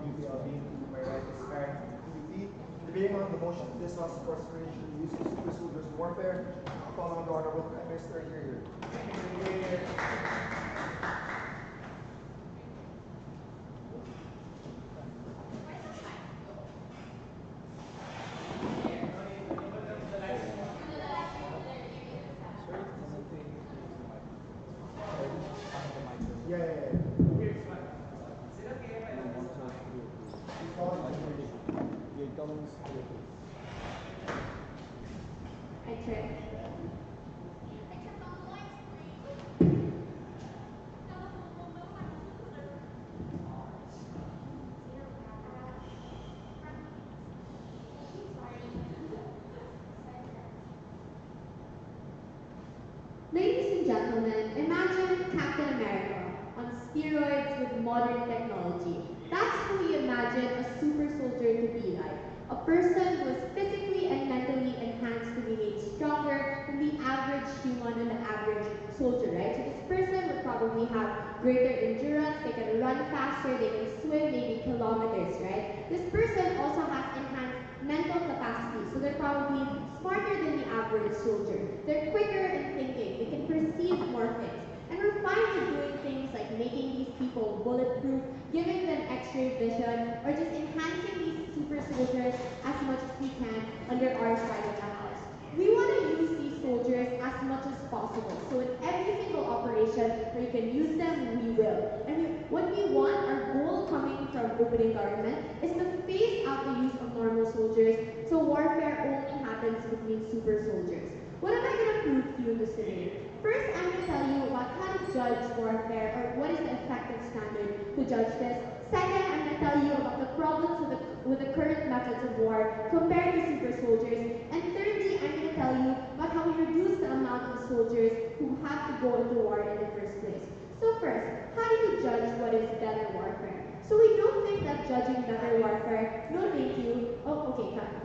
UPLB. To my right is Kharen from PVP. Debating on the motion, this was for spiritual use of super soldiers warfare. I'll call on the order with Prime Minister here. Ladies and gentlemen, imagine Captain America on steroids with modern technology. That's who we imagine a super soldier to be like. A person who is physically and mentally enhanced to be made stronger than the average human and the average soldier, right? So this person would probably have greater endurance, they can run faster, they can swim maybe kilometers, right? This person also has enhanced mental capacity, so they're probably smarter than the average soldier. They're quicker in thinking, they can perceive more things. And we're fine with doing things like making these people bulletproof, giving them X-ray vision, or just enhancing these super soldiers as much as we can under our side of the house. We want to use these soldiers as much as possible. So in every single operation where you can use them, we will. And what we want, our goal coming from opening government, is to phase out the use of normal soldiers so warfare only happens between super soldiers. What am I going to prove to you this today? First, I'm going to tell you about how to judge warfare, or what is the effective standard to judge this. Second, I'm going to tell you about the problems with the current methods of war compared to super soldiers. And thirdly, I'm going to tell you about how we reduce the amount of soldiers who have to go into war in the first place. So first, how do you judge what is better warfare? So we don't think that judging better warfare, no thank you. Oh, okay, cut. Do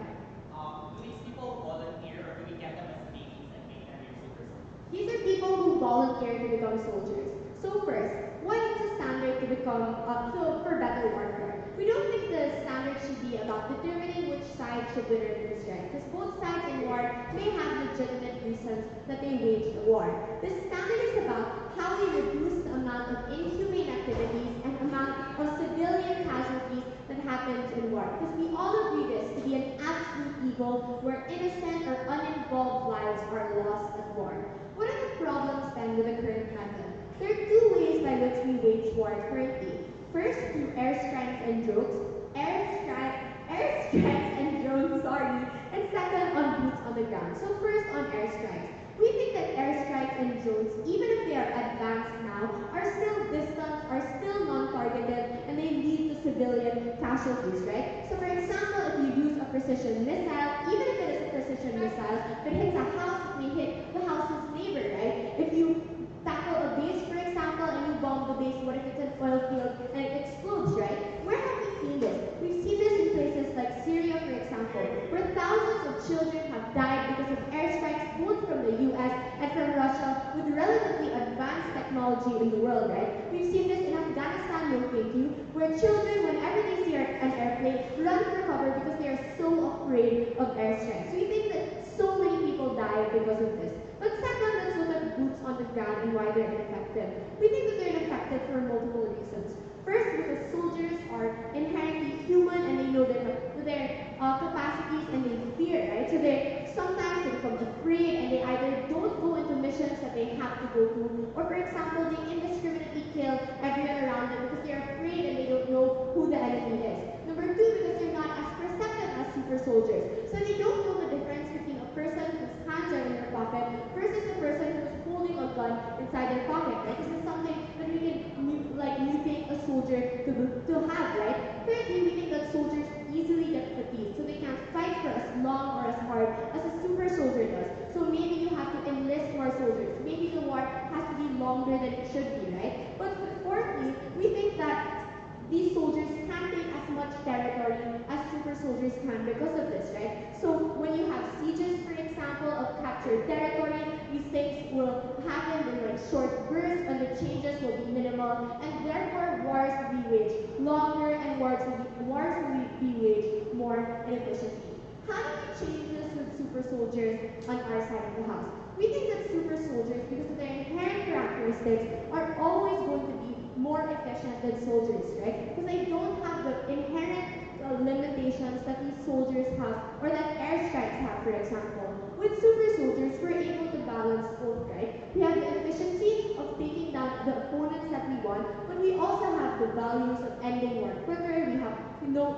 these people volunteer, or do we get them as babies and make them your super soldiers? These are people who volunteer to become soldiers. So first, what is the standard to become for better warfare? We don't think the standard should be about determining which side should win or lose, right? Because both sides in war may have legitimate reasons that they waged the war. The standard is about how we reduce the amount of inhumane activities and amount of civilian casualties that happens in war. Because we all agree this to be an absolute evil where innocent or uninvolved lives are lost at war. What are the problems then with the current method? There are two ways by which we wage war currently. First, through airstrikes and drones. And second, on boots on the ground. So first, on airstrikes. We think that airstrikes and drones, even if they are advanced now, are still distant, are still non-targeted, and they lead to civilian casualties, right? So for example, if you use a precision missile, even if it is a precision missile, if it hits a house, it may hit the house's neighbor, right? If you tackle a base, for example, and you bomb the base, what if it's an oil field and it explodes, right? Where have we seen this? We've seen this in places like Syria, for example, where thousands of children have died because of airstrikes both from the US and from Russia with relatively advanced technology in the world, right? We've seen this in Afghanistan, no thank you, where children, whenever they see an airplane, run for cover because they are so afraid of airstrikes. We think that so many people die because of this. But second, let's look at boots on the ground and why they're ineffective. We think that they're ineffective for multiple reasons. First, because soldiers are inherently human and they know their capacities and they fear, right? So sometimes they become afraid and they either don't go into missions that they have to go to, or for example, they indiscriminately kill everyone around them because they're afraid and they don't know who the enemy is. Number two, because they're not as perceptive as super soldiers. So they don't know the difference between a person whose hands are in their pocket versus a person who's holding a gun inside their pocket, right? This is something that we can mutate a soldier to have, right? Thirdly, we think that soldiers easily get fatigued, so they can't fight for as long or as hard as a super soldier does. So maybe you have to enlist more soldiers. Maybe the war has to be longer than it should be, right? But fourthly, we think that these soldiers can't take as much territory as super soldiers can because of this, right? So when you have sieges, for example, of captured territory, these things will happen in like short bursts and the changes will be minimal, and therefore wars will be waged longer and wars will be wars will be waged more inefficiently. How do we change this with super soldiers on our side of the house? We think that super soldiers, because of their inherent characteristics, are always going to be more efficient than soldiers, right? Because they don't have the inherent limitations that these soldiers have, or that airstrikes have, for example. With super soldiers, we're able to balance both, right? We have the efficiency of taking down the opponents that we want, but we also have the values of ending war quicker. We have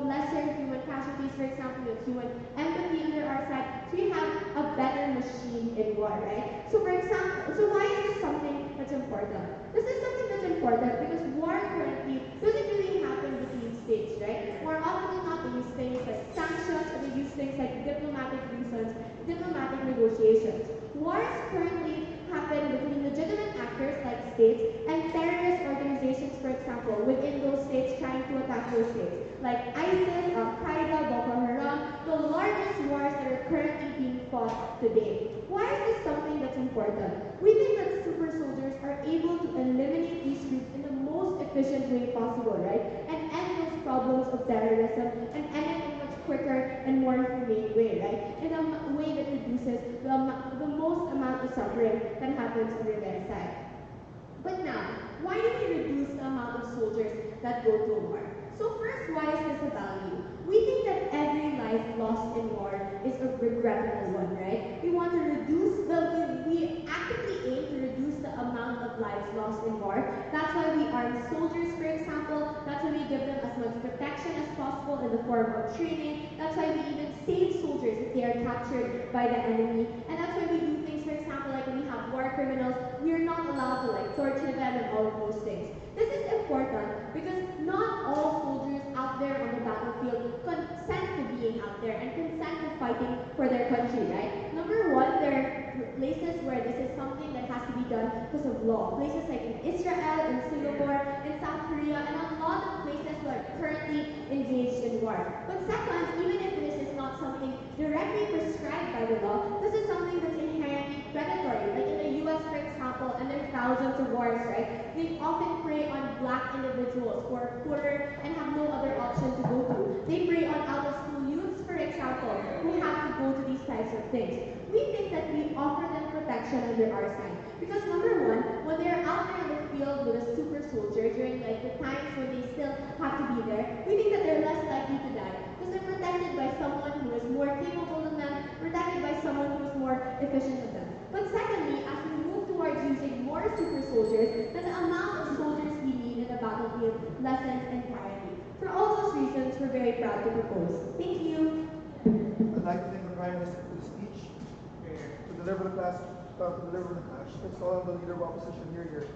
lesser human casualties, for example, we have human empathy under our side. So we have a better machine in war, right? So for example, so why is this something that's important? This is something that's important because war currently doesn't really happen between states, right? More often than not, they use things like sanctions, or they use things like diplomatic reasons, diplomatic negotiations. Wars currently happen between legitimate actors like states and terrorist organizations, for example, within those states trying to attack those states, like ISIS, Al-Qaeda, Boko Haram, the largest wars that are currently being fought today. Why is this something that's important? We think that super soldiers are able to eliminate these groups in the most efficient way possible, right? And end those problems of terrorism and end it in a much quicker and more humane way, right? In a way that reduces the most amount of suffering that happens under their side. But now, why do we reduce the amount of soldiers that go to war? So first, why is this a value? We think that every life lost in war is a regrettable one, right? We want to reduce we actively aim to reduce the amount of lives lost in war. That's why we arm soldiers, for example. That's why we give them as much protection as possible in the form of training. That's why we even save soldiers if they are captured by the enemy. And that's why we do things, for example, like when we have war criminals, we are not allowed to torture them and all of those things. This is important because not all soldiers out there on the battlefield consent to being out there and consent to fighting for their country, right? Number one, there are places where this is something that has to be done because of law. Places like in Israel, in Singapore, in South Korea, and a lot of places who are currently engaged in war. But second, even if this is not something directly prescribed by the law, this is something that's inherently predatory. Like in the US, for example, and there are thousands of wars, right? They often prey on black individuals who are poorer and have no other option to go to. They prey on out-of-school youths, for example, who have to go to these types of things. We think that we offer them protection under our side. Because number one, when they're out there in the field with a super soldier during the times when they still have to be there, we think that they're less likely to die. Because they're protected by someone who is more capable than them, protected by someone who is more efficient than them. But secondly, as we move towards using more super soldiers, then the amount of soldiers we need in the battlefield lessens entirely. For all those reasons, we're very proud to propose. Thank you. I'd like to thank the Prime Minister for the speech. To deliver the class, let's call on the Leader of Opposition. Here.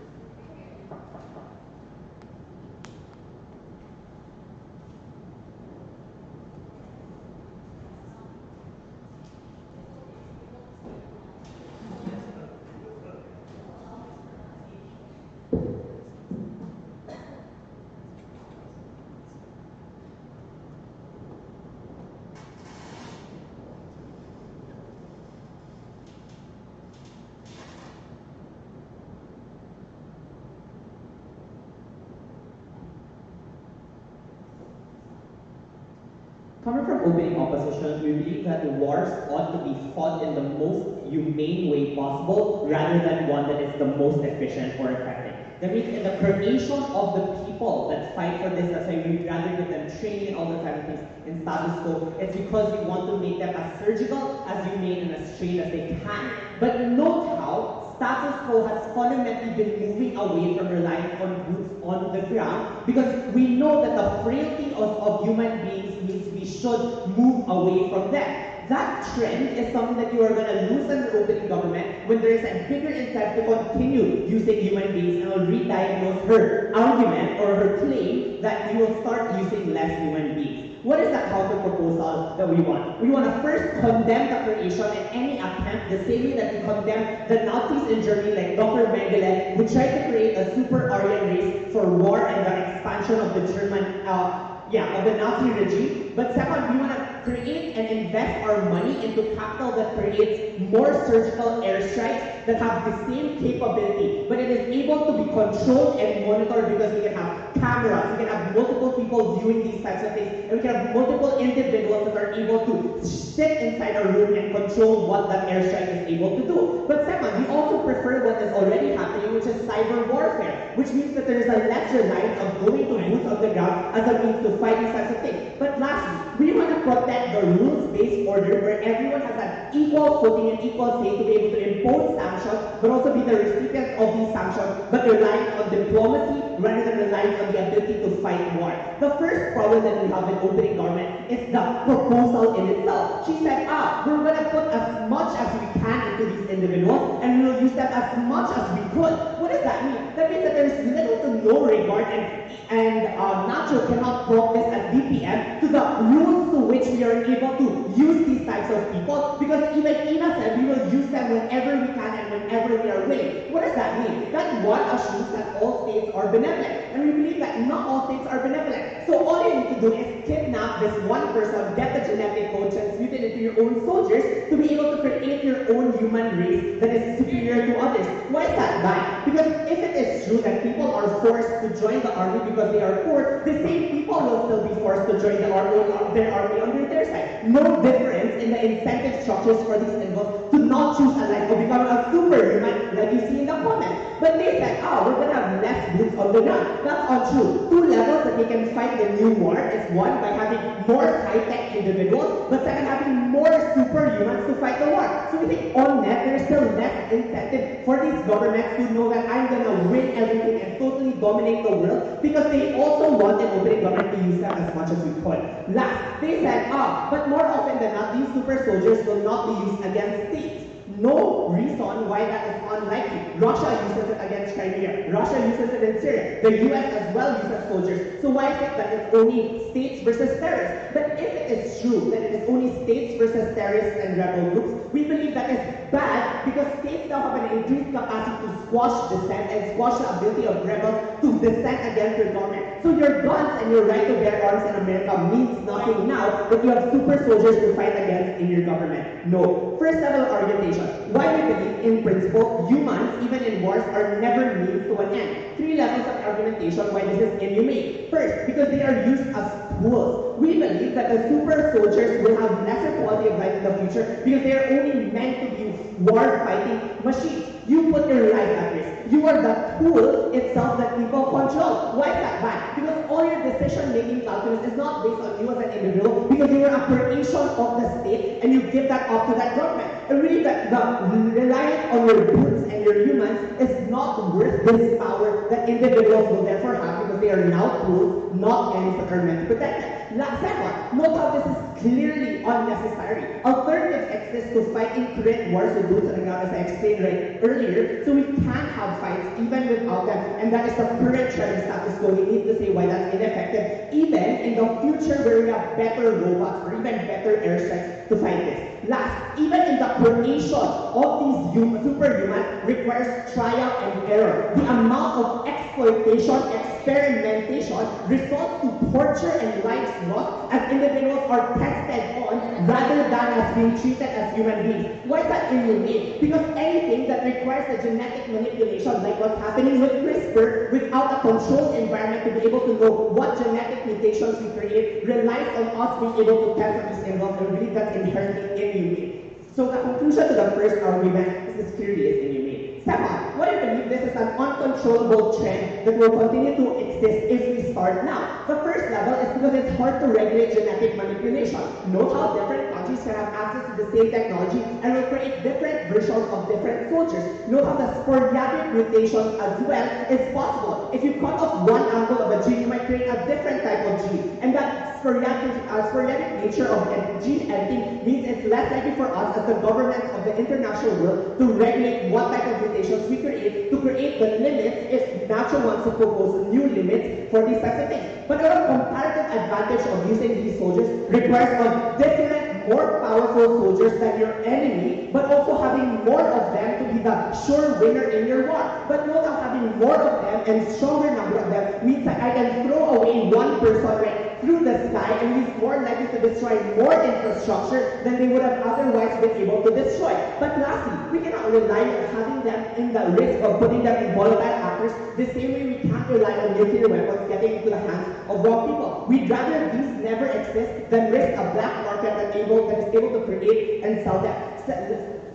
Coming from opening opposition, we believe that wars ought to be fought in the most humane way possible rather than one that is the most efficient or effective. That means in the creation of the people that fight for this, that's why we'd rather give them training and all the kind of things in status quo. It's because we want to make them as surgical, as humane, and as trained as they can. But note how status quo has fundamentally been moving away from relying on groups on the ground because we know that the frailty of human beings means we should move away from them. That trend is something that you are going to lose under opening government when there is a bigger intent to continue using human beings, and will re-diagnose her argument or her claim that you will start using less human beings. What is that counter proposal that we want? We want to first condemn the creation and any attempt, the same way that we condemn the Nazis in Germany, like Dr. Mengele, who tried to create a super Aryan race for war and the expansion of the German, of the Nazi regime. But second, we want to create and invest our money into capital that creates more surgical airstrikes that have the same capability, but it is able to be controlled and monitored because we can have cameras, we can have multiple people viewing these types of things, and we can have multiple individuals that are able to sit inside a room and control what that airstrike is able to do. But second, we also prefer what is already happening, which is cyber warfare, which means that there is a less reliance of going to boots on the ground as a means to fight these types of things. But lastly, we want to protect the rules-based order where everyone has an equal footing and equal say to be able to impose sanctions, but also be the recipients of these sanctions, but relying on diplomacy rather than relying on the ability to fight war. The first problem that we have in opening government is the proposal in itself. She said, we're going to put as much as we can into these individuals, and we will use them as much as we could. What does that mean? That means that there's little to no regard, and Nacho cannot drop this at DPM to the rules to which we are able to use these types of people, because even Ina said we will use them whenever we can and whenever we are willing. What does that mean? That one assumes that all states are benevolent, and we believe that not all states are benevolent. So all you need to do is kidnap this one person, get the genetic code, transmute it into your own soldiers to be able to create your own human race that is superior to others. Why is that bad? Because if it is true that people are forced to join the army because they are poor, the same people will still be forced to join their army under their side. No difference in the incentive structures for these individuals to not choose a life or become a superhuman like you see in the comments. But they said, we're going to have less boots on the ground. That's untrue. Two levels that they can fight the new war is one, by having more high-tech individuals, but second, having more superhumans to fight the war. So we think on net, there's still less incentive for these governments to know that I'm going to win everything and totally dominate the world, because they also want an opening government to use them as much as we could. Last, they said, but more often than not, these super soldiers will not be used against states. No reason why that is unlikely. Russia uses it against Crimea. Russia uses it in Syria. The US as well uses soldiers. So why is it that it's only states versus terrorists? But if it is true that it is only states versus terrorists and rebel groups, we believe that is bad, because states now have an increased capacity to squash dissent and squash the ability of rebels to dissent against your government. So your guns and your right to bear arms in America means nothing now that you have super soldiers to fight against in your government. No. First level argumentation. Why we believe, in principle, humans, even in wars, are never means to an end. Three levels of argumentation why this is inhumane. First, because they are used as tools. We believe that the super soldiers will have lesser quality of life in the future because they are only meant to be war-fighting machines. You put your life at risk. You are the tool itself that people control. Why is that bad? Because all your decision-making calculus is not based on you as an individual, because you are a creation of the state and you give that up to that government. And really, that the reliance on your boots and your humans is not worth this power that individuals will therefore have, because they are now tools, not ends that are meant to protect them. Second, note how this is clearly unnecessary. Alternatives exist to fighting current wars with boots on the ground, as I explained right earlier, so we can have fights even without them, and that is the current trend status quo. We need to say why that's ineffective, even in the future where we have better robots or even better airstrikes to fight this. Last, even in the creation of these superhumans requires trial and error. The amount of exploitation, experimentation results to torture and lives lost as individuals are tested on rather than as being treated as human beings. Why is that inhumane? Because anything that requires a genetic manipulation, like what's happening with CRISPR, without a controlled environment to be able to know what genetic mutations we create, relies on us being able to test on these involved, and we believe that's inherently inhumane. So the conclusion to the first argument is this clearly is inhumane. Second, what I believe this is an uncontrollable trend that will continue to exist if we start now. The first level is because it's hard to regulate genetic manipulation. Note how different countries can have access to the same technology and will create different versions of different soldiers. Note how the sporadic mutation as well is possible. If you cut off one angle of a gene, you might create a different type of gene. And that sporadic nature of gene editing means it's less likely for us as the governments of the international world to regulate what type of mutations we create, to create the limits if natural wants to propose new limits for these types of things. But our comparative advantage of using these soldiers requires a different, more powerful soldiers than your enemy, but also having more of them to be the sure winner in your war. But note how having more of them and stronger number of them means that I can throw away one person, right? through the sky, and he's more likely to destroy more infrastructure than they would have otherwise been able to destroy. But lastly, we cannot rely on having them in the risk of putting them in volatile actors the same way we can't rely on nuclear weapons getting into the hands of wrong people. We'd rather these never exist than risk a black market that is able to create and sell them.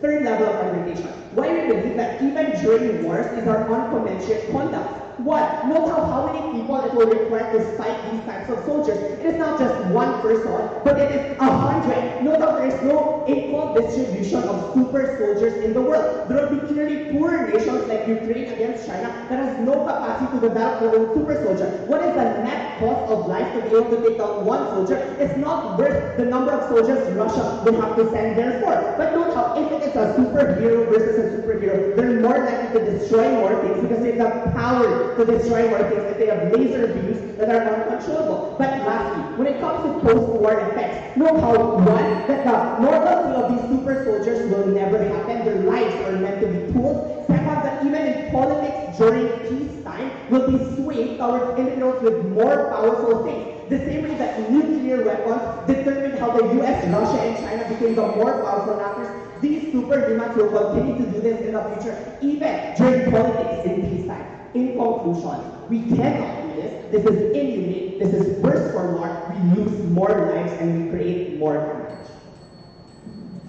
Third level of argumentation. Why we believe that even during wars is our uncommensurate conduct. One, note how many people it will require to fight these types of soldiers. It is not just one person, but it is 100. Note how there is no equal distribution of super soldiers in the world. There will be clearly poorer nations like Ukraine against China that has no capacity to develop their own super soldier. What is the net cost of life to be able to take down one soldier? It's not worth the number of soldiers Russia would have to send there for. But note how if it is a superhero versus a superhero, they're more likely to destroy more things because they have power to destroy more things if they have laser beams that are uncontrollable. But lastly, when it comes to post-war effects, note how one, that the normalcy of these super soldiers will never happen. Their lives are meant to be tools. Second, that even in politics during peacetime will be swayed towards individuals with more powerful things. The same way that nuclear weapons determined how the US, Russia, and China became the more powerful actors, these superhumans will continue to do this in the future, even during politics in peacetime. In conclusion, we cannot do this. This is inhumane. This is worse for war. We lose more lives and we create more damage.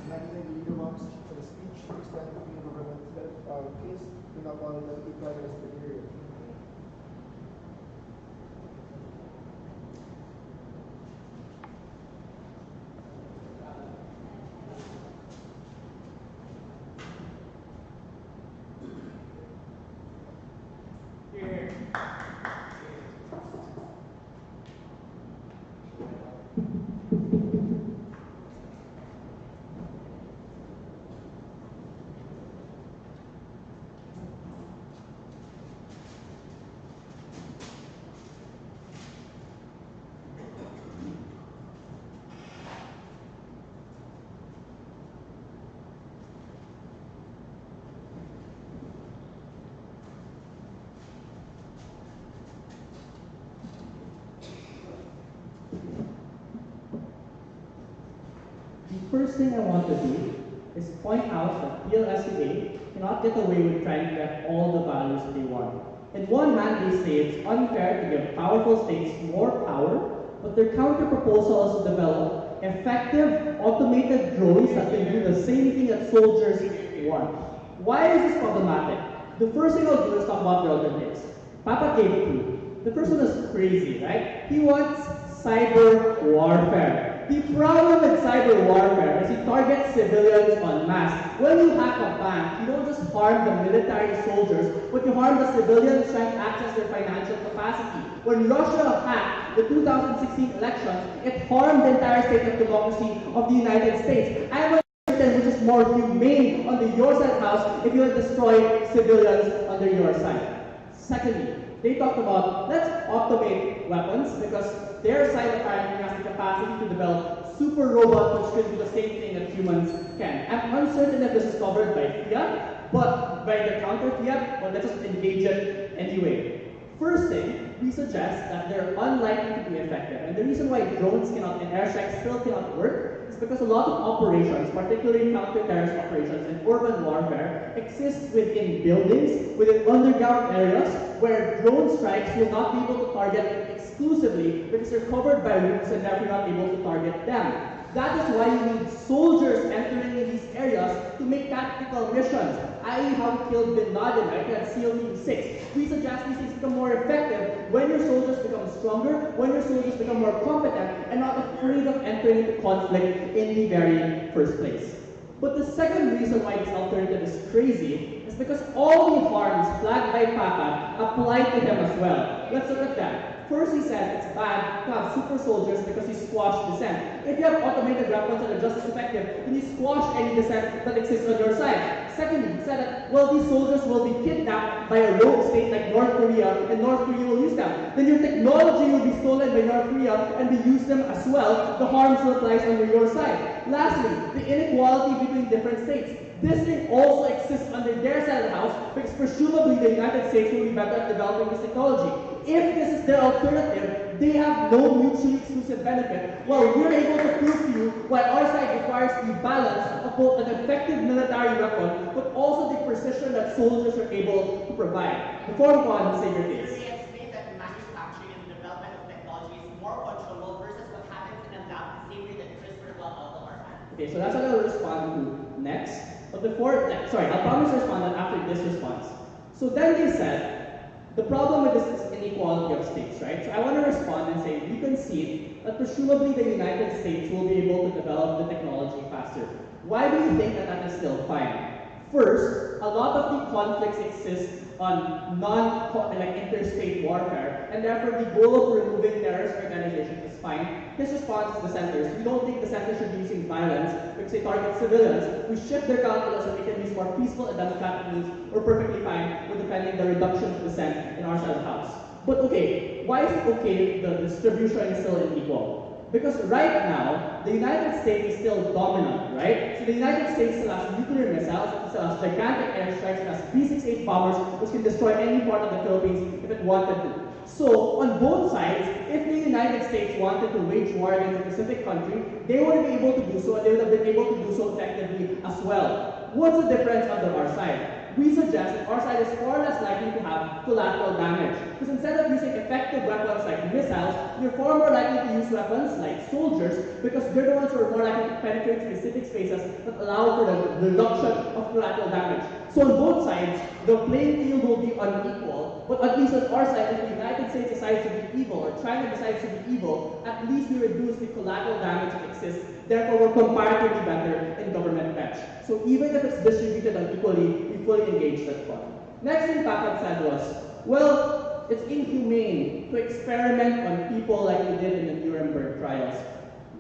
I'd like to thank the leader box for the speech. To extend the government case, do not follow the equalizer period. The first thing I want to do is point out that DLSU cannot get away with trying to get all the values they want. In one hand, they say it's unfair to give powerful states more power, but their counter-proposal is to develop effective automated drones that can do the same thing that soldiers want. Why is this problematic? The first thing I'll do is talk about the alternatives. Papa gave two. The first one is crazy, right? He wants cyber warfare. The problem with cyber warfare is you target civilians en masse. When you hack a bank, you don't just harm the military soldiers, but you harm the civilians trying to access their financial capacity. When Russia hacked the 2016 elections, it harmed the entire state of democracy of the United States. I'm a person which is more humane on the your side house if you had destroyed civilians under your side. Secondly, they talked about let's automate weapons because their side apparently has the capacity to develop super robots which can do the same thing that humans can. I'm uncertain if this is covered by fiat, but by the counter fiat, but let's just engage it anyway. First thing, we suggest that they're unlikely to be effective. And the reason why drones cannot and airstrikes still cannot work is because a lot of operations, particularly counter-terrorist operations and urban warfare, exist within buildings, within underground areas, where drone strikes will not be able to target exclusively because they're covered by roofs and therefore not able to target them. That is why you need soldiers entering in these areas to make tactical missions, i.e. how to kill Bin Laden, right? You had SEAL Team 6. We suggest these things become more effective when your soldiers become stronger, when your soldiers become more competent, and not afraid of entering into conflict in the very first place. But the second reason why this alternative is crazy is because all the harms flagged by Papa apply to him as well. Let's look at that. First, he said it's bad to have super soldiers because you squash dissent. If you have automated weapons that are just as effective, then you squash any dissent that exists on your side. Secondly, he said that, well, these soldiers will be kidnapped by a rogue state like North Korea, and North Korea will use them. Then your technology will be stolen by North Korea, and they use them as well. The harm still lies on your side. Lastly, the inequality between different states. This thing also exists under their side of the house because presumably the United States will be better at developing this technology. If this is their alternative, they have no mutually exclusive benefit, while we're able to prove to you why our side requires the balance of both an effective military weapon, but also the precision that soldiers are able to provide. Before we go on, say your case. They explain that manufacturing and development of technology is more controllable versus what happens in a lab, the same way that CRISPR got out of our hands. Okay, so that's what I'll respond to next. But before, I'll promise to respond that after this response. So then they said, the problem with this is inequality of states, right? So I want to respond and say, we concede that presumably the United States will be able to develop the technology faster. Why do you think that that is still fine? First, a lot of the conflicts exist on interstate warfare, and therefore the goal of removing terrorist organizations is fine. His response is the centers. We don't think the centers should be using violence because they target civilians. We shift their calculus so they can use more peaceful and democratic means. We're perfectly fine with defending the reduction of dissent in our side of the house. But okay, why is it okay the distribution is still unequal? Because right now, the United States is still dominant, right? So the United States still has nuclear missiles, it still has gigantic airstrikes, it has B-6A bombers, which can destroy any part of the Philippines if it wanted to. So, on both sides, if the United States wanted to wage war against a specific country, they would be able to do so, and they would have been able to do so effectively as well. What's the difference under our side? We suggest that our side is far less likely to have collateral damage. Because instead of using effective weapons like missiles, you're far more likely to use weapons like soldiers because they're the ones who are more likely to penetrate specific spaces that allow for the reduction of collateral damage. So on both sides, the playing field will be unequal, but at least on our side, if the United States decides to be evil or China decides to be evil, at least we reduce the collateral damage that exists. Therefore, we're comparatively better in government bench. So even if it's distributed unequally, we fully engage that fund. Next thing Papat said was, well, it's inhumane to experiment on people like we did in the Nuremberg trials.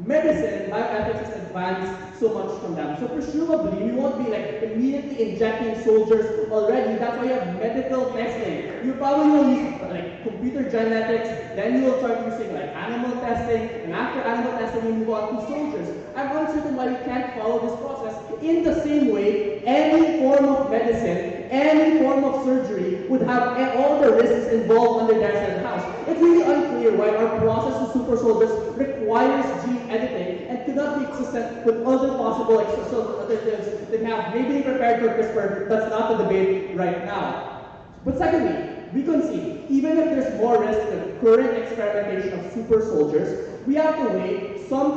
Medicine, bioethics has advanced so much from them. So presumably, we won't be like immediately injecting soldiers already. That's why you have medical testing. You probably will use like computer genetics, then you will start using like animal testing, and after animal testing, you move on to soldiers. I'm uncertain why we can't follow this process. In the same way, any form of medicine, any form of surgery would have all the risks involved under their side of the house. It's really unclear why our process of super soldiers requires gene editing and could not be consistent with other possible alternatives that have maybe prepared for CRISPR. That's not the debate right now. But secondly, we concede, even if there's more risk in the current experimentation of super soldiers, we have to weigh some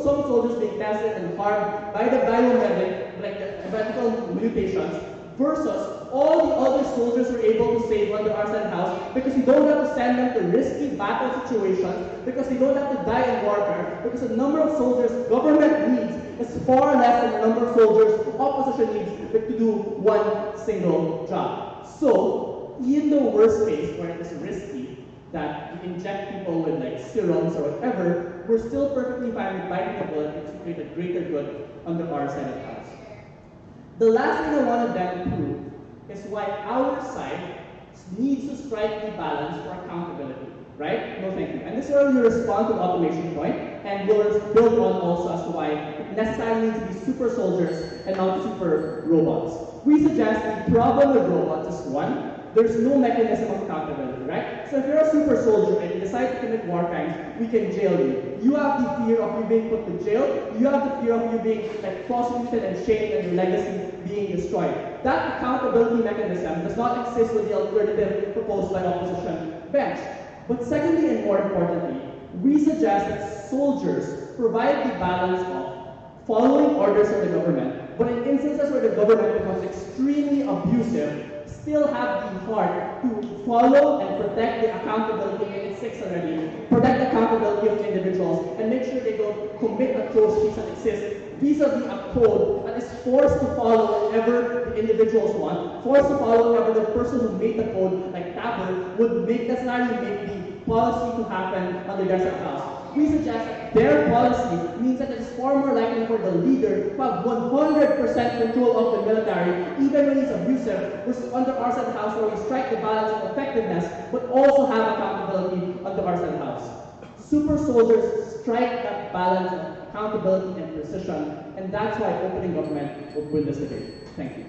soldiers being tested and harmed by the biomedic, like the medical mutations, versus all the other soldiers we're able to save under our side house because we don't have to send them to risky battle situations, because they don't have to die in warfare, because the number of soldiers government needs is far less than the number of soldiers opposition needs to do one single job. So, in the worst case where it is risky that you inject people with like serums or whatever, we're still perfectly fine with biting the bullet to create a greater good under our side of the house. The last thing I wanted them to prove is why our side needs to strike the balance for accountability, right? No thank you. And this is where we respond to the automation point, and we'll build on also as to why it necessarily needs to be super soldiers and not super robots. We suggest the problem with robots is one, there's no mechanism of accountability, right? So if you're a super soldier and you decide to commit war crimes, we can jail you. You have the fear of you being put to jail. You have the fear of you being like prosecuted and shamed and your legacy being destroyed. That accountability mechanism does not exist with the alternative proposed by opposition bench. But secondly and more importantly, we suggest that soldiers provide the balance of following orders of the government, but in instances where the government becomes extremely abusive, still have the heart to follow and protect the accountability, and it's 6 already, protect the accountability of individuals and make sure they don't commit atrocities that exist vis-a-vis a code that is forced to follow whatever the individuals want, forced to follow whatever the person who made the code, like Tabor, would necessarily make the policy to happen under their set house. We suggest that their policy means that it's far more likely for the leader to have 100% control of the military, even when he's abusive, versus under our side of the house where we strike the balance of effectiveness, but also have accountability under our side of the house. Super soldiers strike that balance of accountability and precision, and that's why opening government will win this debate. Thank you.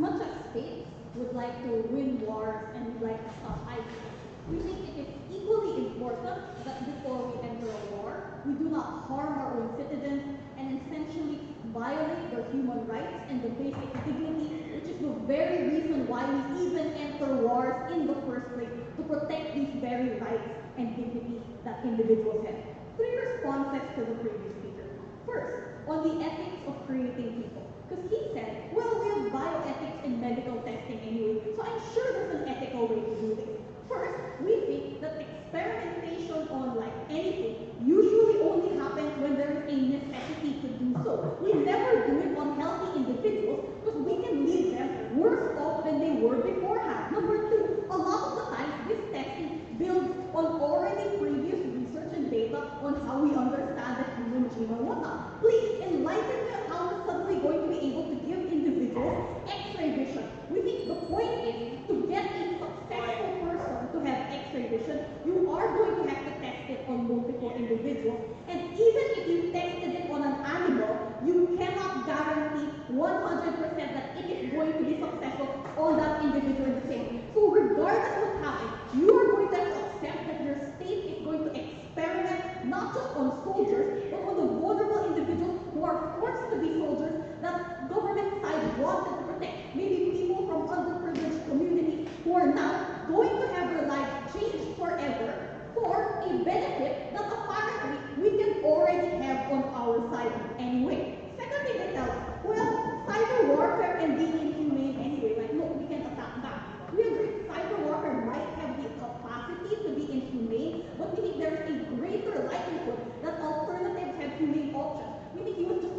much as states would like to win wars and would like to stop ISIS, we think it is equally important that before we enter a war, we do not harm our own citizens and essentially violate their human rights and the basic dignity, which is the very reason why we even enter wars in the first place, to protect these very rights and dignities that individuals have. 3 responses to the previous speaker. First, on the ethics of creating people. Because he said, well, we have bioethics in medical testing anyway, so I'm sure there's an ethical way to do this. First, we think that experimentation on like anything usually only happens when there is a necessity to do so. We never do it on healthy individuals because we can leave them worse off than they were beforehand. Number 2, a lot of the times this testing builds on already previous research and data on how we understand the human genome and whatnot. Please enlighten me on how we're suddenly going to be able to give individuals X-ray vision. We think the point is to get a successful person to have X-ray vision, you are going to have to test it on multiple individuals. And even if you tested it on an animal, you cannot guarantee 100% that it is going to be successful on that individual in the same. So regardless of what happens, you are going to have to accept that your state is going to experiment not just on soldiers, but on the vulnerable individuals who are forced to be soldiers that government side wanted to protect. Maybe people from underprivileged communities who are now going to have their lives changed forever for a benefit that apparently we can already have on our side anyway. Second thing they tell us, well, cyber warfare can be inhumane anyway. Like, look, we can attack that. We agree, cyber warfare might have the capacity to be inhumane, but we think there's a greater likelihood that alternatives have humane options. We think he was just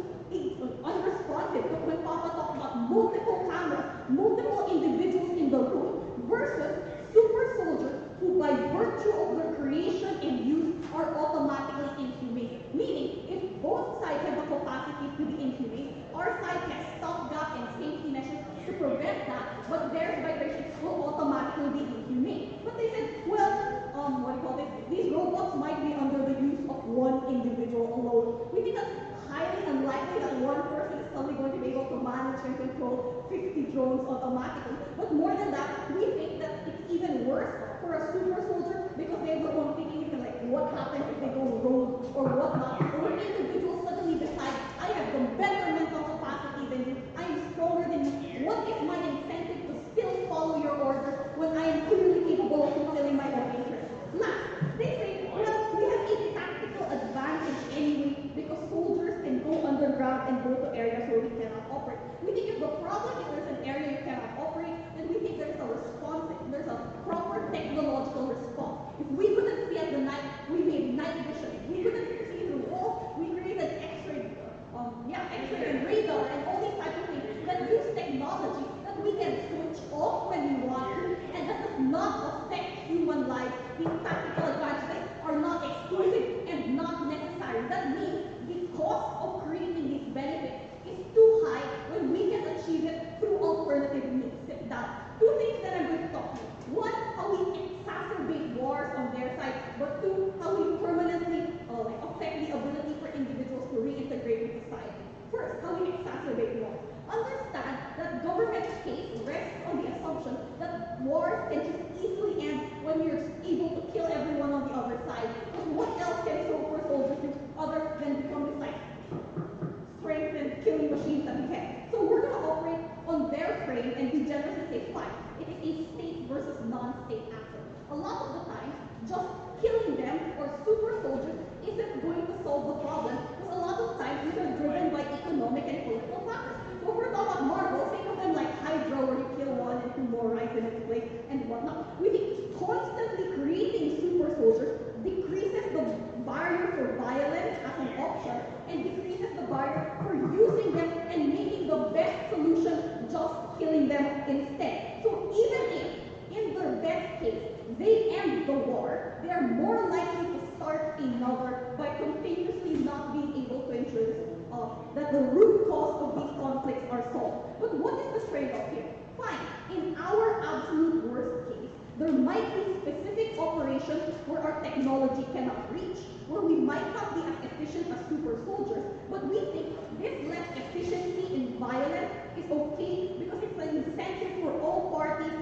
unresponsive when Papa talked about multiple cameras, multiple individuals in the room, versus super soldiers who by virtue of their creation and use are automatically inhumane. Meaning, if both sides have the capacity to be inhumane, our side has stopgap and safety measures to prevent that, but theirs by virtue will automatically be inhumane. But they said, well, these robots might be under the use of one individual alone. We think that's highly unlikely that one person is suddenly going to be able to manage and control 50 drones automatically. But more than that, we think that it's even worse for a super soldier because they have their own thinking, like what happens if they go rogue or whatnot. Or when individuals suddenly decide, I have the better mental capacity than you, I am stronger than you. What is my incentive to still follow your orders when I am clearly capable of fulfilling my own interests? Last, they say, well, we have a tactical advantage anyway because soldiers can go underground and go to areas where we cannot operate. We think if the problem is there's an area you cannot operate, then we think there's a response, there's a proper technological response. If we couldn't see at the night, we made night vision. If we couldn't see the walls, we created X-ray, X-ray and radar and all these types of things that use technology that we can switch off when we want to, and that does not affect human life. These tactical advantages are not exclusive and not necessary. That means the cost of creating these benefits is too high when we can achieve it through alternative means. Two things that I'm going to talk to you. One, how we exacerbate wars on their side, but 2, how we permanently affect the ability for individuals to reintegrate with society. First, how we exacerbate wars. Understand that government's case rests on the assumption that wars can just easily end when you're able to kill everyone on the other side. Because what else can super soldiers do other than become this strength and killing machines that we have? So we're going to operate on their frame and be generous and say, fine, it is a state versus non-state action. A lot of the time, just killing them or super soldiers isn't going to solve the problem because a lot of times these are driven by economic and political factors. So if we're talking about Marvel, think of them like Hydra where you kill one and 2 more rise in its place and whatnot. We think constantly creating super soldiers decreases the barrier for violence as an option and decreases the barrier for using them and making the best solution just killing them instead. So even if, in their best case, they end the war, they are more likely to start another by continuously not being able to ensure that the root cause of these conflicts are solved. But what is the trade-off here? Fine, in our absolute worst case, there might be specific operations where our technology cannot reach, where we might not be as efficient as super soldiers, but we think this less efficiency in violence is okay because it's an incentive for all parties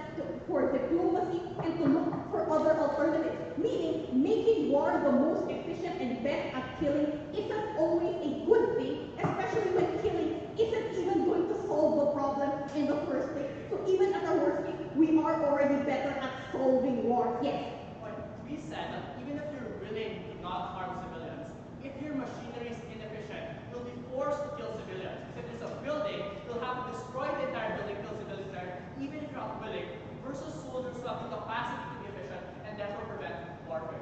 for diplomacy and to look for other alternatives. Meaning, making war the most efficient and best at killing isn't always a good thing, especially when killing isn't even going to solve the problem in the first place. So even at our worst case, we are already better at solving wars. Yes. But we said that even if you're willing to not harm civilians, if your machinery is inefficient, you'll be forced to kill civilians. If there's a building, you'll have to destroy the entire building, kill civilians there, even if you're not willing, versus soldiers who have the capacity to be efficient and therefore prevent warfare.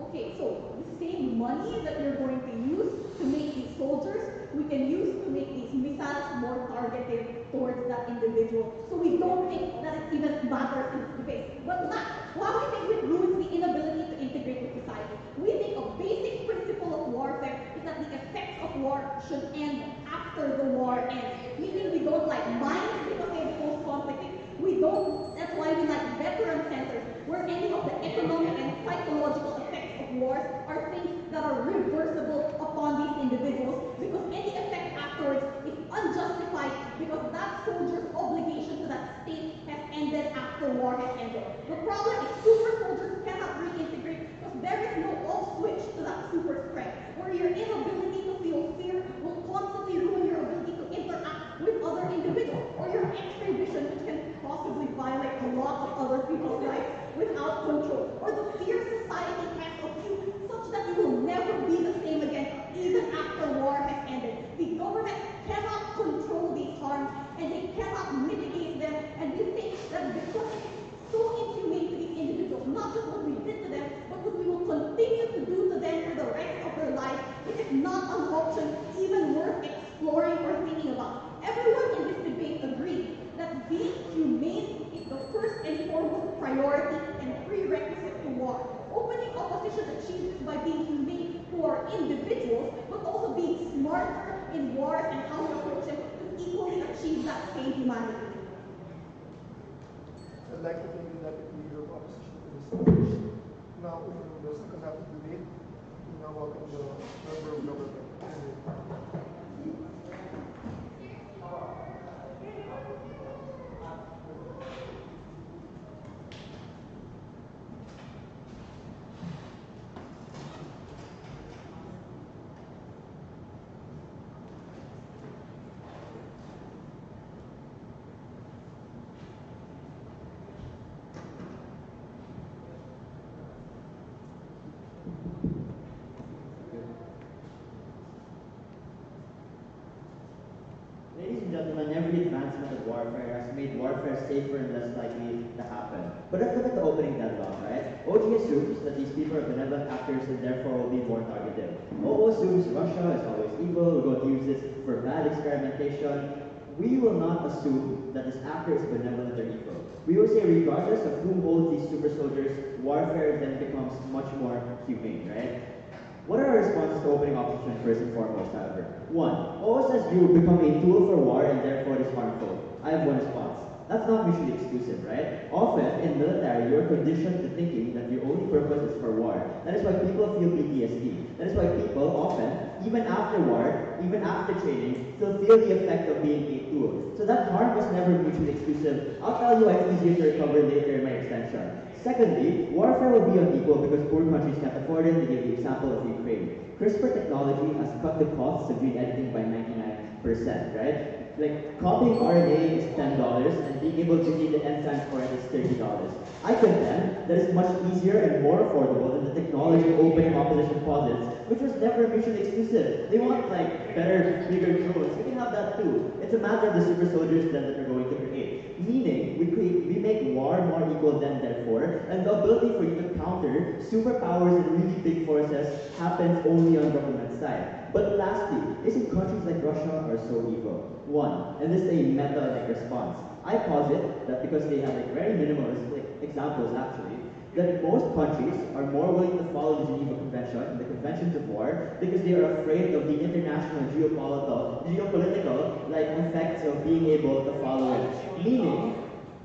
Okay, so the same money that you're going to use to make these soldiers, we can use to make these missiles more targeted towards that individual. So we don't think that it even matters in this debate. But last, why we think it ruins the inability to integrate with society? We think a basic principle of warfare is that the effects of war should end after the war ends. Meaning we don't like mines because they cause conflict. We don't, that's why we like veteran centers, where any of the economic and psychological effects of wars are things that are reversible upon these individuals, because any effect afterwards is unjustified because that soldier's obligation to that state has ended after war has ended. The problem is super soldiers cannot reintegrate because there is no off switch to that super strength, where your inability to feel fear will constantly ruin your ability to interact with other individuals, or your X-ray vision, which can possibly violate a lot of other people's rights without control, or the fear society has of you, such that you will never be the same again, even after war has ended. The government cannot control these harms, and they cannot mitigate them, and we think that because it's so inhumane to these individuals, not just what we did to them, but what we will continue to do to them for the rest of their lives, it is not an option even worth exploring or thinking about. Everyone in this debate agrees that being humane is the first and foremost priority and prerequisite to war. Opening opposition achieves this by being humane to our individuals, but also being smarter in wars and how we approach them to equally achieve that same humanity. I'd like to thank the Deputy Leader of Opposition for this speech. Now, opening the second half of the debate, we now welcome the Member of Government. Ladies and gentlemen, every advancement of warfare has made warfare safer and less likely to happen. But let's look at the opening deadlock, right? OG assumes that these people are benevolent actors and therefore will be more targeted. OO assumes Russia is always evil, we're going to use this for bad experimentation. We will not assume that this actor is benevolent or evil. We will say regardless of who holds these super soldiers, warfare then becomes much more humane, right? What are our responses to opening opposition first and foremost, however? One, OO says you become a tool for war and therefore it is harmful. I have one response. That's not mutually exclusive, right? Often, in military, you're conditioned to thinking that your only purpose is for war. That is why people feel PTSD. That is why people often, even after war, even after training, still feel the effect of being a tool. So that harm was never mutually exclusive. I'll tell you why it's easier to recover later in my extension. Secondly, warfare will be unequal because poor countries can't afford it. They give the example of Ukraine. CRISPR technology has cut the costs of gene editing by 99%, right? Like, copying RNA is $10 and being able to read the enzymes for it is $30. I contend that it's much easier and more affordable than the technology opening opposition posits, which was never mutually exclusive. They want, like, better, bigger drones. We can have that too. It's a matter of the super soldiers then that we're going to create. Meaning, we make war more equal than therefore, and the ability for you to counter superpowers and really big forces happens only on government side. But lastly, isn't countries like Russia are so evil? One, and this is a meta-like response. I posit that because they have like very minimalistic examples actually, that most countries are more willing to follow the Geneva Convention and the conventions of war because they are afraid of the international geopolitical like effects of being able to follow it. Meaning,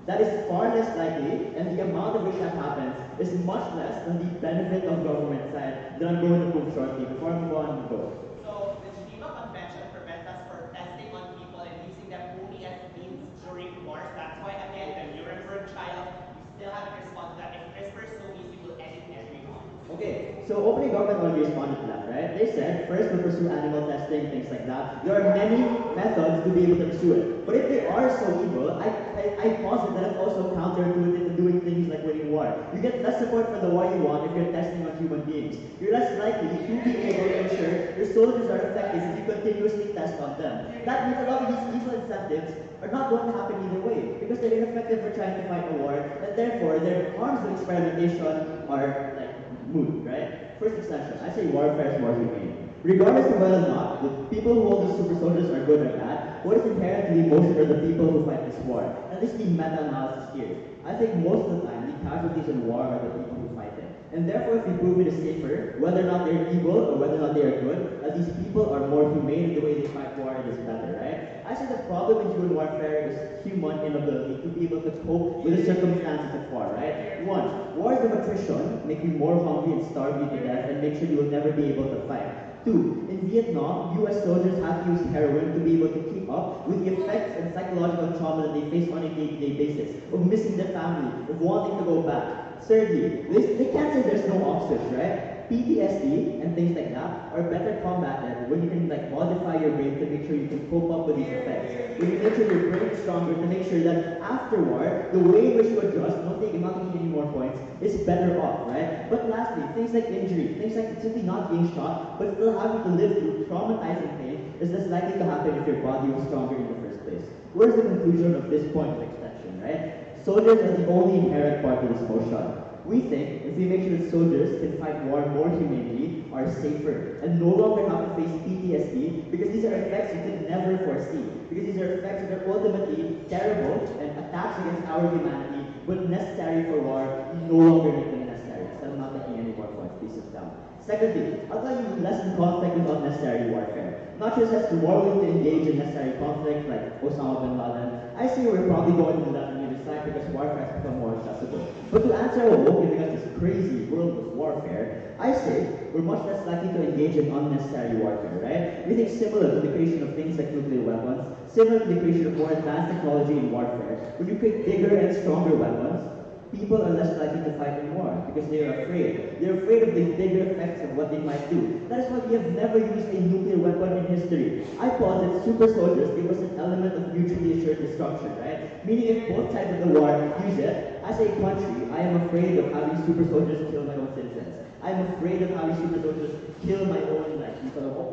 that is far less likely, and the amount of which that happens is much less than the benefit of government side that I'm going to prove shortly. Before I move on, go. So the Geneva Convention prevents us from testing on people and using them only as means So opening government already responded to that, right? They said first we'll pursue animal testing, things like that. There are many methods to be able to pursue it. But if they are so evil, I posit that it's also counterintuitive to doing things like winning war. You get less support for the war you want if you're testing on human beings. You're less likely to be able to ensure your soldiers are effective if you continuously test on them. That means a lot of these evil incentives are not going to happen either way because they're ineffective for trying to fight a war, and therefore their harms of experimentation are like moot, right? First extension, I say warfare is more humane. Regardless of whether or not the people who hold these super soldiers are good or bad, what is inherently most are the people who fight this war. And this is the meta-analysis here. I think most of the time, the casualties in war are the people who fight it. And therefore, if we prove it is safer, whether or not they're evil or whether or not they are good, that these people are more humane in the way they fight war, it is better, right? I say the problem in human warfare is human inability to be able to cope with the circumstances of war, right? One, wars of attrition make you more hungry and starve you to death and make sure you will never be able to fight. Two, in Vietnam, US soldiers have to use heroin to be able to keep up with the effects and psychological trauma that they face on a day-to-day basis, of missing their family, of wanting to go back. Thirdly, they can't say there's no options, right? PTSD and things like that are better combated when you can like modify your brain to make sure you can cope up with these effects. When you make sure your brain is stronger to make sure that after war, the way in which you adjust, not taking any more points, is better off, right? But lastly, things like injury, things like simply not being shot, but still having to live through traumatizing pain is less likely to happen if your body was stronger in the first place. What is the conclusion of this point of extension, right? Soldiers are the only inherent part of this motion. We think if we make sure that soldiers can fight war more humanely, are safer, and no longer have to face PTSD, because these are effects you could never foresee. Because these are effects that are ultimately terrible and attacks against our humanity, but necessary for war, no longer make them necessary. So I'm not making any more points, please sit down. Secondly, I'll tell you lessen conflict is unnecessary warfare. Not just as to more willing to engage in necessary conflict like Osama bin Laden. I see we're probably going to do that on either side because warfare has become more accessible. But to answer our woke giving us this crazy world of warfare, I say we're much less likely to engage in unnecessary warfare, right? We think similar to the creation of things like nuclear weapons, similar to the creation of more advanced technology in warfare. When you create bigger and stronger weapons, people are less likely to fight in war because they are afraid. They're afraid of the bigger effects of what they might do. That is why we have never used a nuclear weapon in history. I posit super soldiers give us an element of mutually assured destruction, right? Meaning if both sides of the war use it, as a country, I am afraid of having super soldiers kill my own citizens. I am afraid of having super soldiers kill my own,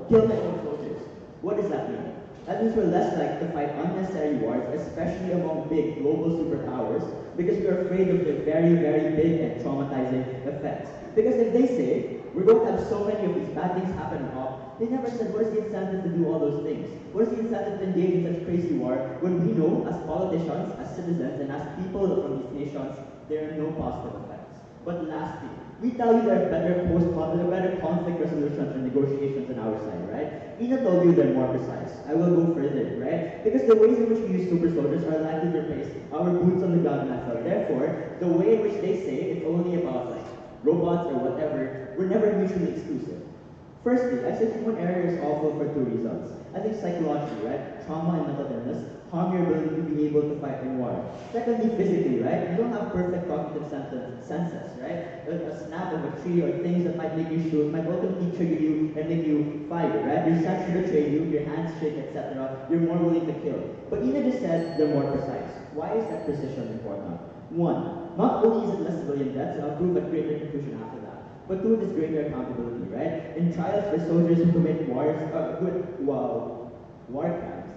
kill my own soldiers. What does that mean? That means we're less likely to fight unnecessary wars, especially among big global superpowers, because we're afraid of their very, very big and traumatizing effects. Because if they say, we're going to have so many of these bad things happen up, they never said, what is the incentive to do all those things? What is the incentive to engage in such crazy war when we know, as politicians, as citizens, and as people from these nations, there are no positive effects? But lastly, we tell you there are better conflict resolutions and negotiations on our side, right? Ina told you they're more precise. I will go further, right? Because the ways in which we use super soldiers are likely to replace our boots on the ground method. Therefore, the way in which they say it's only about robots or whatever, we're never mutually exclusive. Firstly, I said human error is awful for two reasons. I think psychologically, right? Trauma and mental illness harm your ability to be able to fight in war. Secondly, physically, right? You don't have perfect cognitive senses, right? A snap of a tree or things that might make you shoot might ultimately trigger you and make you fire, right? Your sense betray you, your hands shake, etc. You're more willing to kill. But Ina just said they're more precise. Why is that precision important? One, not only is it less civilian deaths, and I'll prove a greater conclusion after that, but two, it is greater accountability, right? In trials for soldiers who commit war crimes,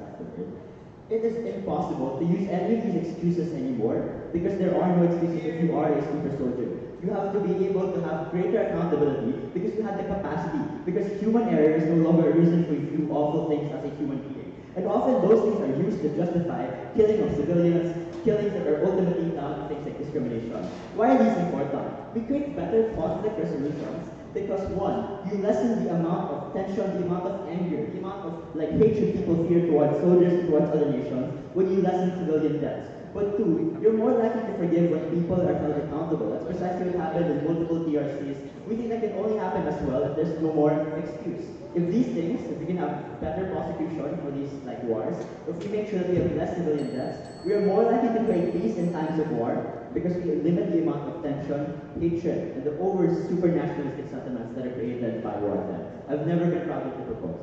that's the word, it is impossible to use any of these excuses anymore because there are no excuses if you are a super soldier. You have to be able to have greater accountability because you have the capacity, because human error is no longer a reason for you to do awful things as a human being. And often those things are used to justify killing of civilians, killings that are ultimately down to things like discrimination. Why are these important? We create better conflict resolutions because one, you lessen the amount of tension, the amount of anger, the amount of hatred people fear towards soldiers, towards other nations, when you lessen civilian deaths. But two, you're more likely to forgive when people are held accountable. That's precisely what happened in multiple TRCs. We think that can only happen as well if there's no more excuse. If these things, if we can have better prosecution for these wars, if we make sure that we have less civilian deaths, we are more likely to create peace in times of massive war because we limit the amount of tension, hatred, and the over super nationalistic sentiments that are created by war then. I've never been prouder to propose.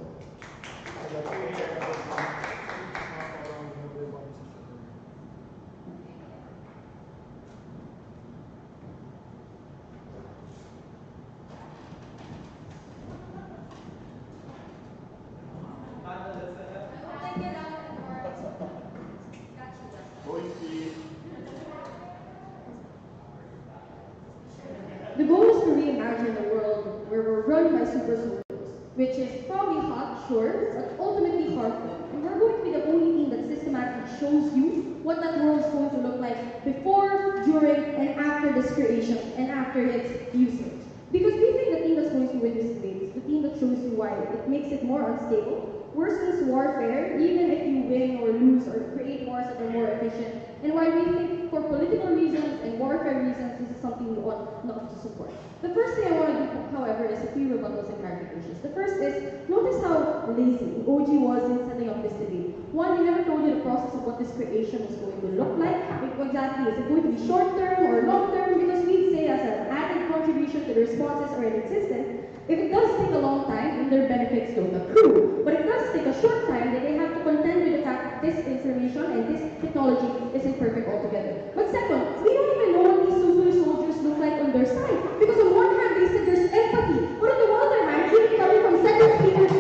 The goal is to reimagine a world where we're run by super soldiers, which is probably hot, sure, but ultimately harmful. And we're going to be the only team that systematically shows you what that world is going to look like before, during, and after this creation, and after its usage. Because we think the team that's going to win this debate is the team that shows you why it makes it more unstable, worsens warfare, even if you win or lose or create wars that are more efficient, and why we think for political reasons and warfare reasons this is something we ought not to support. The first thing I want to do, however, is a few rebuttals and clarifications. The first is, notice how lazy OG was in setting up this debate. One, he never told you the process of what this creation was going to look like. Exactly, is it going to be short-term or long-term? Because we'd say as an added contribution to the responses already existent, if it does take a long time, then their benefits don't accrue. But it does take a short time, then they have to contend with the fact that this information and this technology isn't perfect altogether. But second, we don't even know what these super soldiers look like on their side. Because on one hand, they said there's empathy. But on the other hand, even coming from second speakers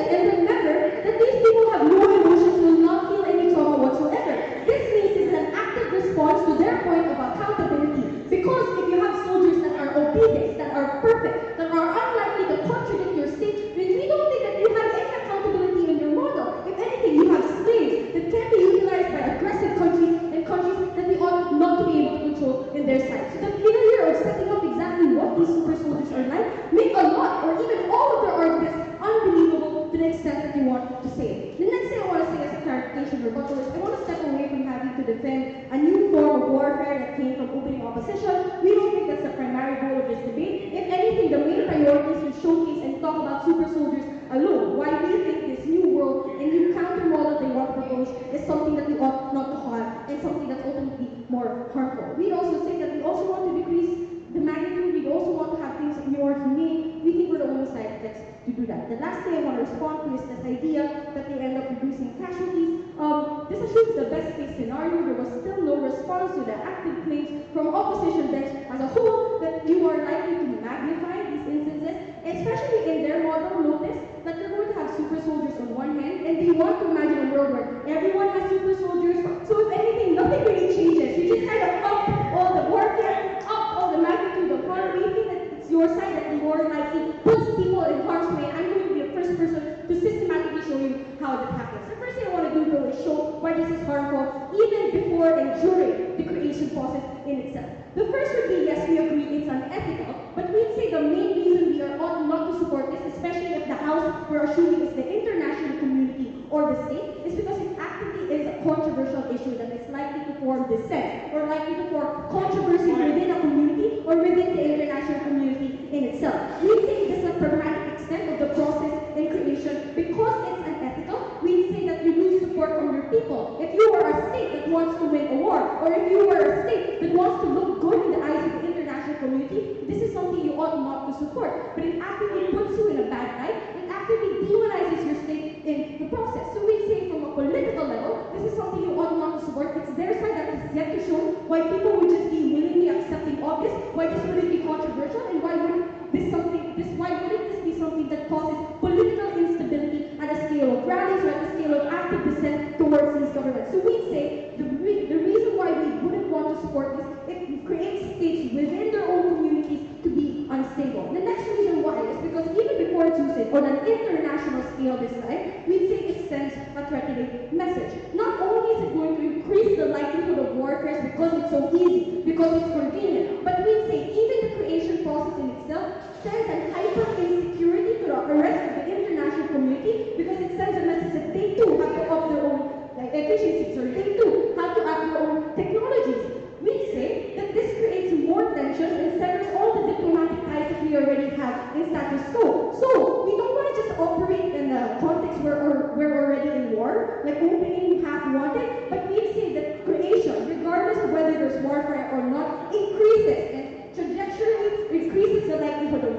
and remember that these people have no emotions, will not feel any trauma whatsoever. This means it's an active response to their point of accountability. Because if you have soldiers that are obedient, that are perfect, that are unlikely to contradict your state, then we don't think that you have any accountability in your model. If anything, you have slaves that can be utilized by aggressive countries and countries that we ought not to be able to control in their sight. So the failure of setting up exactly what these super soldiers are like make a lot or even all of their arguments unbelievable to the extent that you want to say. The next thing I want to say as a clarification rebuttal is I want to step away from having to defend a new form of warfare that came from opening opposition. We don't think that's the primary goal of this debate. If anything, the main priority is to showcase and talk about super soldiers alone. Why we think this new world and new counter model they want to propose is something that we ought not to have and something that's ultimately more harmful. We also say that we also want to decrease the magnitude. We also want to have things more humane. We think we're the only side that's to do that. The last thing I want to respond to is this idea that they end up reducing casualties. This assumes the best case scenario. There was still no response to the active claims from opposition bench as a whole that you are likely to magnify these instances, especially in their model. Notice that they're going to have super soldiers on one hand, and they want to imagine a world where everyone has super soldiers. So if anything, nothing really changes. You just kind of up all the warfare, up all the magnitude of harm. We think that it's your side that more likely puts people in harm's way. I'm going to be the first person to systematically show you how that happens. The first thing I want to do though is show why this is harmful even before and during the creation process in itself. The first would be, yes, we agree it's unethical, but we'd say the main reason we are ought not to support this, especially if the house we're assuming is the international community or the state, is because it actively is a controversial issue that is likely to form dissent or likely to form controversy within a community or within the international community in itself. We say this is a pragmatic extent of the process in creation because it's unethical. We say that you lose support from your people. If you are a state that wants to win a war, or if you are a state that wants to look good in the eyes of the international community, this is something you ought not to support. But it actively puts you in a bad light. It actively demonizes your state in the process. So we say from a political level, this is something you ought not to support. It's their side that is yet to show why people would just be willingly accepting of this, why this wouldn't be controversial, and why wouldn't this be something that causes political instability at a scale of rallies or at a scale of active dissent towards these governments. So we say the reason why we wouldn't want to support this, it creates states within their own communities to be unstable. The next reason why is because even before its usage on an international scale this time, we'd say it sends a threatening message. Not only is it going to increase the likelihood of warfare because it's so easy, because it's convenient, but we'd say even the creation process in itself sends a hyper insecurity to the rest of the international community because it sends a message that they too have to up their own efficiencies, or they too have to up their own technologies. We say that this creates more tensions and severs all the diplomatic ties that we already have in status quo. So we don't want to just operate in a context where we're already in war, like opening half wanted, but we say that creation, regardless of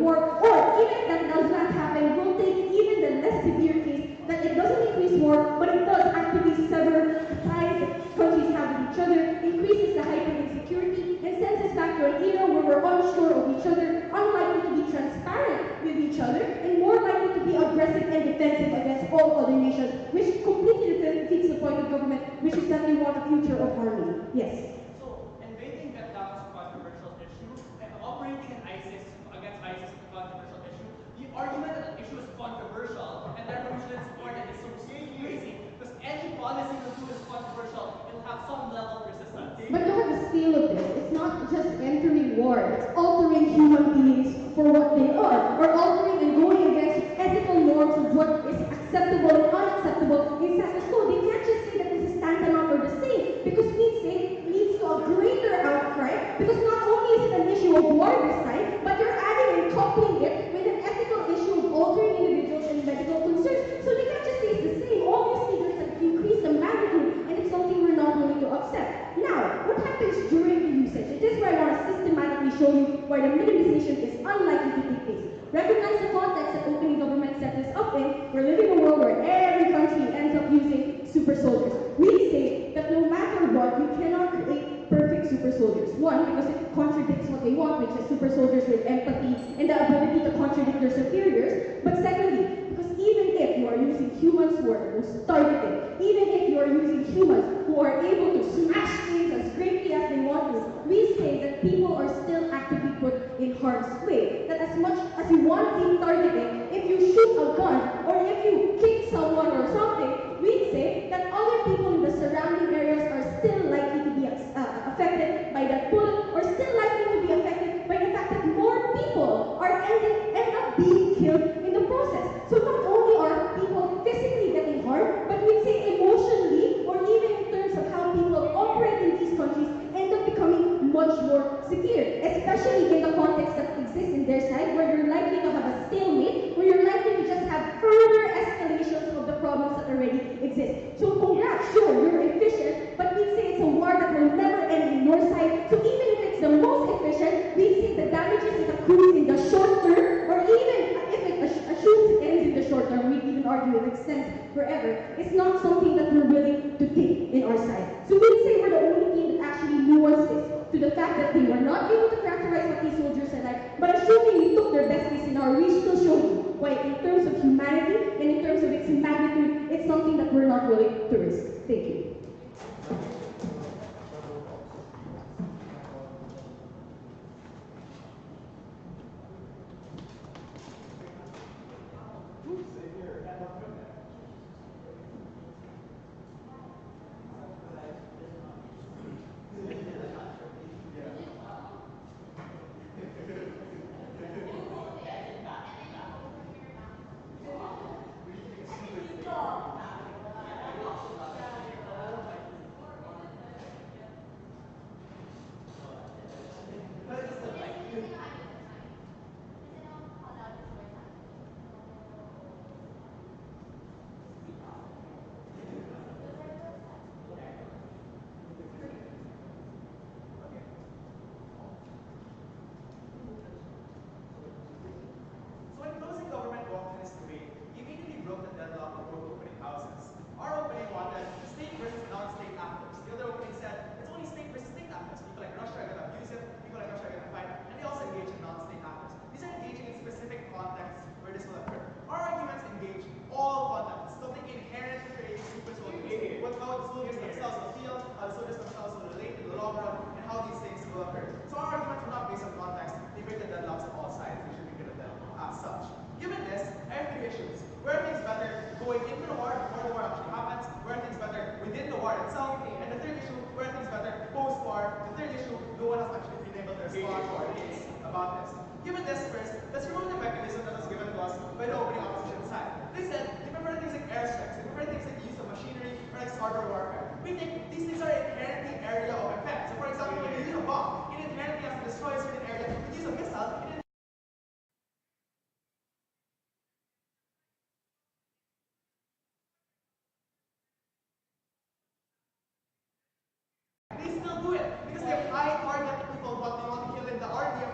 war, or even if that does not happen, we'll take even the less severe case that it doesn't increase war, but it does actively sever ties that countries have with each other, increases the height of insecurity, and sends us back to an era where we're unsure of each other, unlikely to be transparent with each other, and more likely to be aggressive and defensive against all other nations, which completely defeats the point of government, which is that they want a future of harmony. Yes. So, invading Vietnam is a controversial issue, and operating in ISIS against ISIS is a controversial issue. The argument that an issue is controversial and therefore we shouldn't support it is so crazy because any policy you do is controversial. It'll have some level of resistance. But look at the scale of this. It's not just entering war, it's altering human beings for what they are, or altering and going against ethical norms of what is acceptable and unacceptable in status quo. They can't just say that this is tantamount or the same, because we say it leads to a greater outcry, because not only is it an issue of war this time, but you're adding and coupling it with an ethical issue of altering individuals and medical concerns. So they can't just say it's the same. Obviously, there's an increase in magnitude, and it's something we're not willing to accept. Now, what happens during the usage? It is where I want to systematically show you why the minimization is unlikely to take place. Recognize the context that opening government set this up in. We're living in a world where every country ends up using super soldiers. We say that no matter what, you cannot create perfect super soldiers. One, because it contradicts what they want, which is super soldiers with empathy and the ability to contradict their superiors. But secondly, because even if you are using humans who are the most targeted, even if you are using humans who are able to smash things as greatly as they want to, we say that people are still actively put in harm's way. That as much as you want to be targeting, if you shoot a gun or if you kick someone or something, we say that other people in the surrounding areas are still likely to be affected by that bullet, or still likely to be affected by the fact that more people are end up being killed in the process. So not only are people physically getting harmed, but we say emotionally, or even in terms of how people operate in these countries, end up becoming much more severe, especially in the context that exists in their side, where you're likely to have a stalemate, where you're likely to just have further escalations of the problems that already exist. So congrats, sure, you're efficient, but we say it's a war that will never end in your side. So even if it's the most efficient, we say the damages it accrues in the short term, or even if it ends in the short term, we even argue it extends forever. It's not something that we're willing to take in our side. So we say we're the only team that actually nuances to the fact that they were not able to characterize what these soldiers are like, but assuming we took their best case scenario, we still show you why in terms of humanity and in terms of its magnitude, it's something that we're not willing to risk. Thank you. They still do it because they have high target people what they want to kill in the army of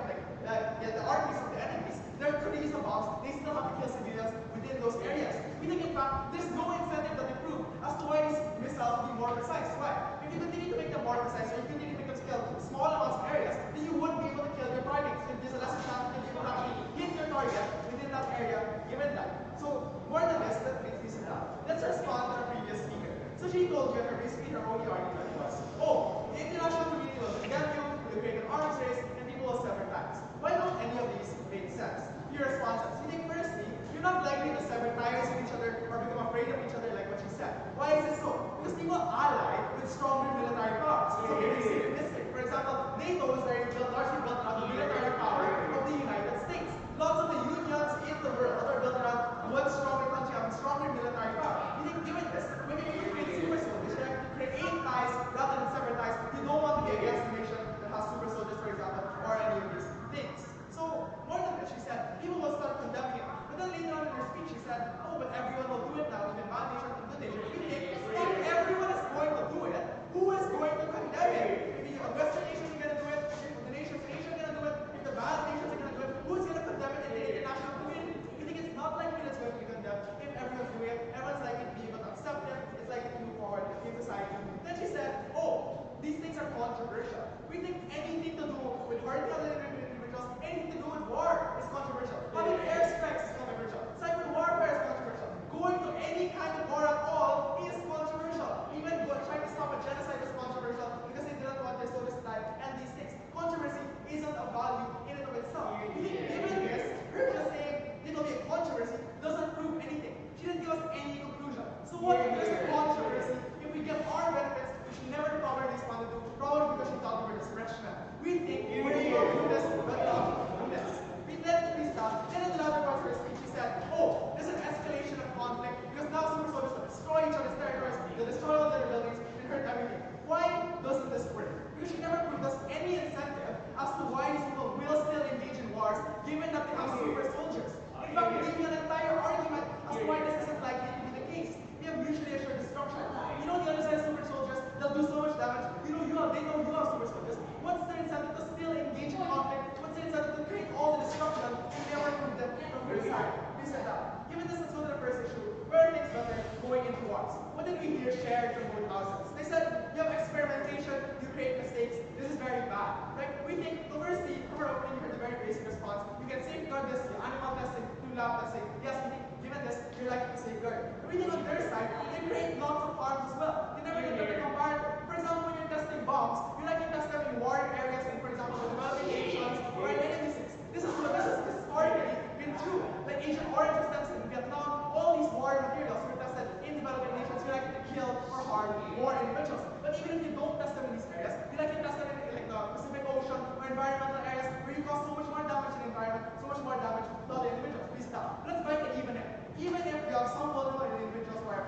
the armies of the enemies. They're could they use the bombs, they still have to kill civilians within those areas. We think, in fact, there's no incentive that they prove as to why these missiles will be more precise. Why? If you continue to make them more precise, or if you continue to make them kill small amounts of areas, then you wouldn't be able to kill your targets. If there's a lesser chance that you will actually hit your target within that area given that. So, more than this, let's respond to our previous speaker. So she told you that basically her only argument was, oh, the international community will condemn you, will create an arms race, and people will sever ties. Why don't any of these make sense? Your responses. You think, firstly, you're not likely to sever ties with each other or become afraid of each other like what she said. Why is this so? Because people ally with stronger military powers. So if you see this thing, for example, NATO was largely built around the military power of the United States. Lots of the unions in the world are built around one stronger country having stronger military power. You think, given this, maybe you create super soldiers, you have to create ties rather than sever ties. You don't want to be against a nation that has super soldiers, for example, or any of these things. So, more than this, she said, people will start condemning it. But then later on in her speech, she said, oh, but everyone will do it now, even bad nations and good nations. You think, if everyone is going to do it, who is going to condemn it? If the Western nations are going to do it, if the nations in Asia are going to do it, if the bad nations are going to do it, who's going to condemn it in the international community? You think it's not likely that it's going to be condemned if everyone's doing it, everyone's likely to be able to accept it, it's likely to move forward in society. Then she said, oh, these things are controversial. We think anything to do with hard individuals, anything to do with war is controversial. Having airstrikes is controversial. Cyber warfare is controversial. Going to any kind of war at all is controversial. Even trying to stop a genocide is controversial because they didn't want their soldiers to die. And these things, controversy isn't a value in and of itself. Given this, her just saying it'll be a controversy doesn't prove anything. She didn't give us any conclusion. So what if there's a controversy if we get our benefits, which she never probably responded to, probably because she thought we were just rich men. We think we're able to do this, but not do this. We let this down. Then in the other part of her speech, she said, oh, there's an escalation of conflict because now super soldiers will destroy each other's territories, they'll destroy all their buildings, and hurt everything. Why doesn't this work? Because she never proved us any incentive as to why these people will still engage in wars, given that they have super soldiers. In fact, we give you an entire argument as to why this isn't likely to be the case. We have mutually assured destruction. You know the other side of super soldiers, they'll do so much damage. They know you have super soldiers. What's their incentive to still engage in conflict? What's their incentive to create all the destruction and never prove them from their side? We said that. Given this, let's go to the first issue. Where are things better going into wars? What did we hear shared from both houses? They said, you have experimentation, you create mistakes, this is very bad. Right? We think, so firstly, from our opening, you heard the very basic response. You can safeguard this through animal testing, through lab testing. Yes, we think, given this, you're likely to safeguard. But we think on their side, they create lots of harms as well. They never get better compared. For example, when you're testing bombs, you're likely to test them in war areas, like for example, the developing nations, or in any of these things. This is historically been true. Like Agent Orange was tested in Vietnam, all these war materials were tested in developing nations. You're likely to kill or harm more individuals. But even if you don't test them in these areas, you likely test them in like the Pacific Ocean or environmental areas where you cause so much more damage to the environment, so much more damage to other individuals. Please stop. Let's break it even if. Even if you have some vulnerable individuals who are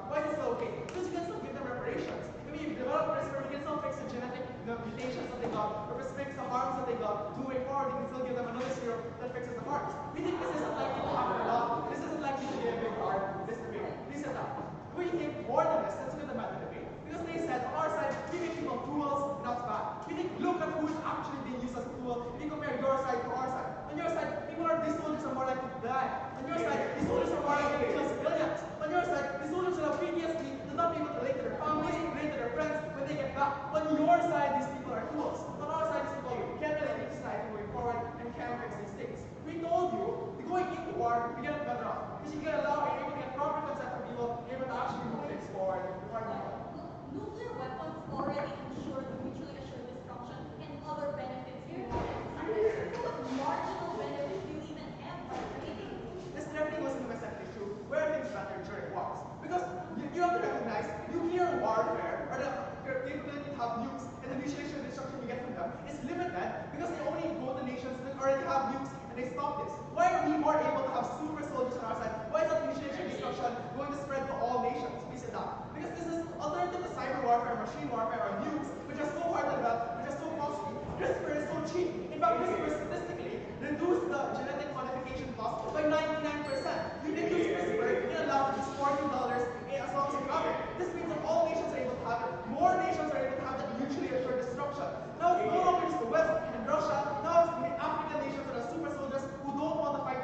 why is this still okay? Because you can still give them reparations. I mean, you develop CRISPR, you can still fix the genetic mutations that they got, or fix the harms that they got. Moving forward, you can still give them another serum that fixes the harms. We think this isn't likely to happen a lot. This isn't likely to be a big part of this debate. Please sit down. We think more than this, let's look at the meta debate. Because they said, on our side, we make people tools, not bad. We think, look at who's actually being used as a tool. If you compare your side to our side. On your side, these soldiers are more likely to die. On your side, these soldiers are more likely to kill civilians. On your side, these soldiers will have previously did not be able to relate to their families, relate to their friends when they get back. On your side, these people are tools. On our side, these people can't relate to society moving forward and can't fix these things. We told you, going into war, we get it better off. Because you can allow you're able to get proper consent from people, you're able to actually move things forward. Nuclear weapons already ensure mutually assured destruction and other benefits to humanity. What marginal benefits do you even have by creating? This definitely wasn't necessarily true. Where are things better during wars? Because you have to recognize nuclear warfare, or the capability to have nukes, and the mutually assured destruction you get from them is limited because they only go to nations that already have nukes and they stop this. Why are we more able to have super soldiers on our side? Why is that mutually assured destruction going to spread to all nations? We said that. Because this is alternative to cyber warfare, machine warfare, or nukes, which are so hard to develop, which are so costly. CRISPR is so cheap. In fact, CRISPR statistically reduced the genetic modification cost by 99%. You can use CRISPR in a lab for $40 as long as you have it. This means that all nations are able to have it. More nations are able to have that mutually assured destruction. Now it's no longer just the West and Russia. Now it's the African nations that are super soldiers who don't want to fight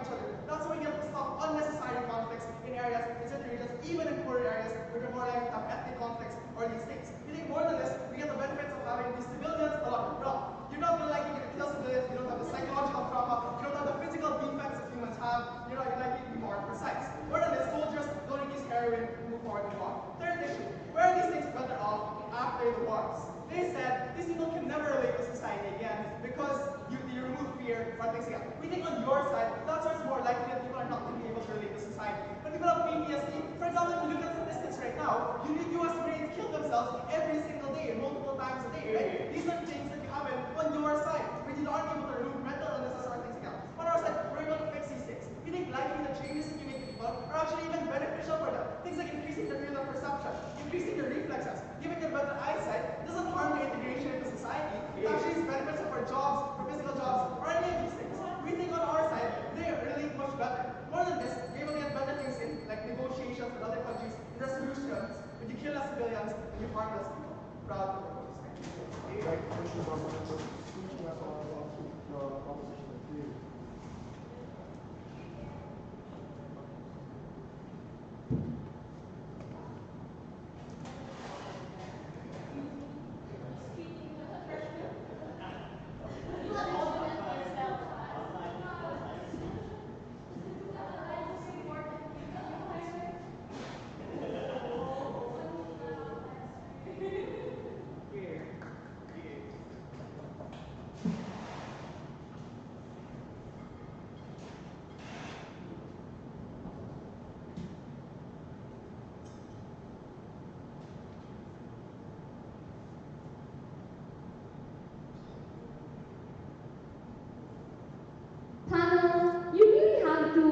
society again because you remove fear from things again. We think on your side, that's why it's more likely that people are not going to be able to relate to society. When people have PTSD, for example, if you look at statistics right now, US Marines kill themselves every single day, multiple times a day, right? These are things that happen on your side, when you aren't able to remove mental illnesses or things like that. On our side, we're able to fix these things. We think likely the changes that you make to people are actually even beneficial for them. Things like increasing the field of perception, increasing their reflexes, giving them better eyesight, doesn't harm their integration into society. It actually is beneficial for jobs, for physical jobs, or any of these things. We think on our side, they relate much better. More than this, we're able to get better things in, like negotiations with other countries, in resolutions, when you kill less civilians, when you harm less people. Proud to propose. Thank you. Right, questions on the speech we have opposition of you. Panel, you really have to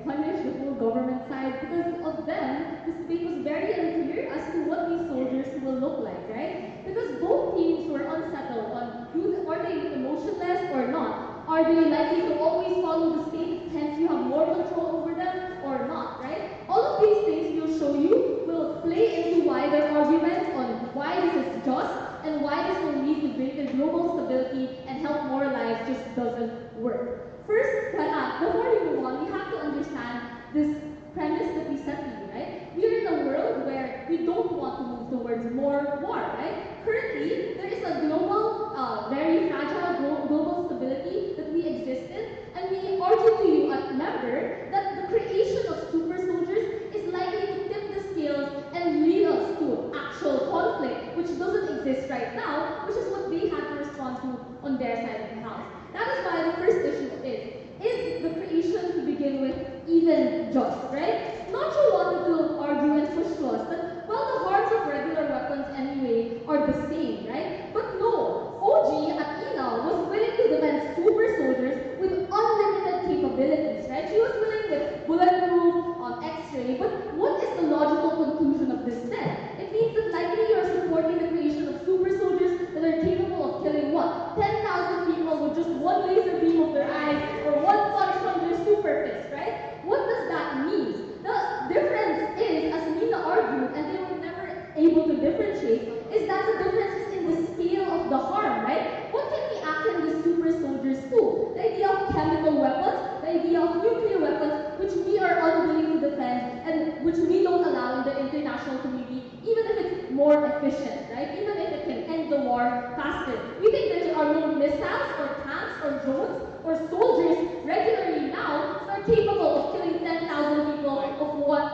punish the whole government side because of them. The state was very unclear as to what these soldiers will look like, right? Because both teams were unsettled on are they emotionless or not? Are they likely to always follow the state, hence you have more control over them or not, right? All of these things we'll show you will play into wider arguments on why this is just and why this will lead to greater global stability and help more lives just doesn't work. First, before we move on, we have to understand this premise that we set to you, right? We are in a world where we don't want to move towards more war, right? Currently, there is a global, very fragile global stability that we exist in, and we argue to you at member that the creation of super soldiers is likely to tip the scales and lead us to actual conflict, which doesn't exist right now, which is what they have to respond to on their side of the house. That is why the first issue is the creation to begin with even just, right? Nacho wanted to argue and push to us that, well, the hearts of regular weapons anyway are the same, right? But no, OG at ENA was willing to defend super soldiers with unlimited capabilities, right? She was willing with bulletproof, X-ray, but what is the logical conclusion of this then? It means that likely you are supporting the creation of super soldiers that are capable of killing what? 10,000 people with just one laser beam of their eyes or one punch from their super fist, right? What does that mean? The difference is, as Nina argued, and they were never able to differentiate, is that the difference is in the scale of the harm, right? What can we action the super soldiers do? The idea of chemical weapons, the idea of nuclear weapons, which we are unwilling to defend and which we don't allow in the international community, even if it's more efficient, right? Even if it can end the war faster. We think there are no missiles or tanks or drones or soldiers regularly now that are capable of killing 10,000 people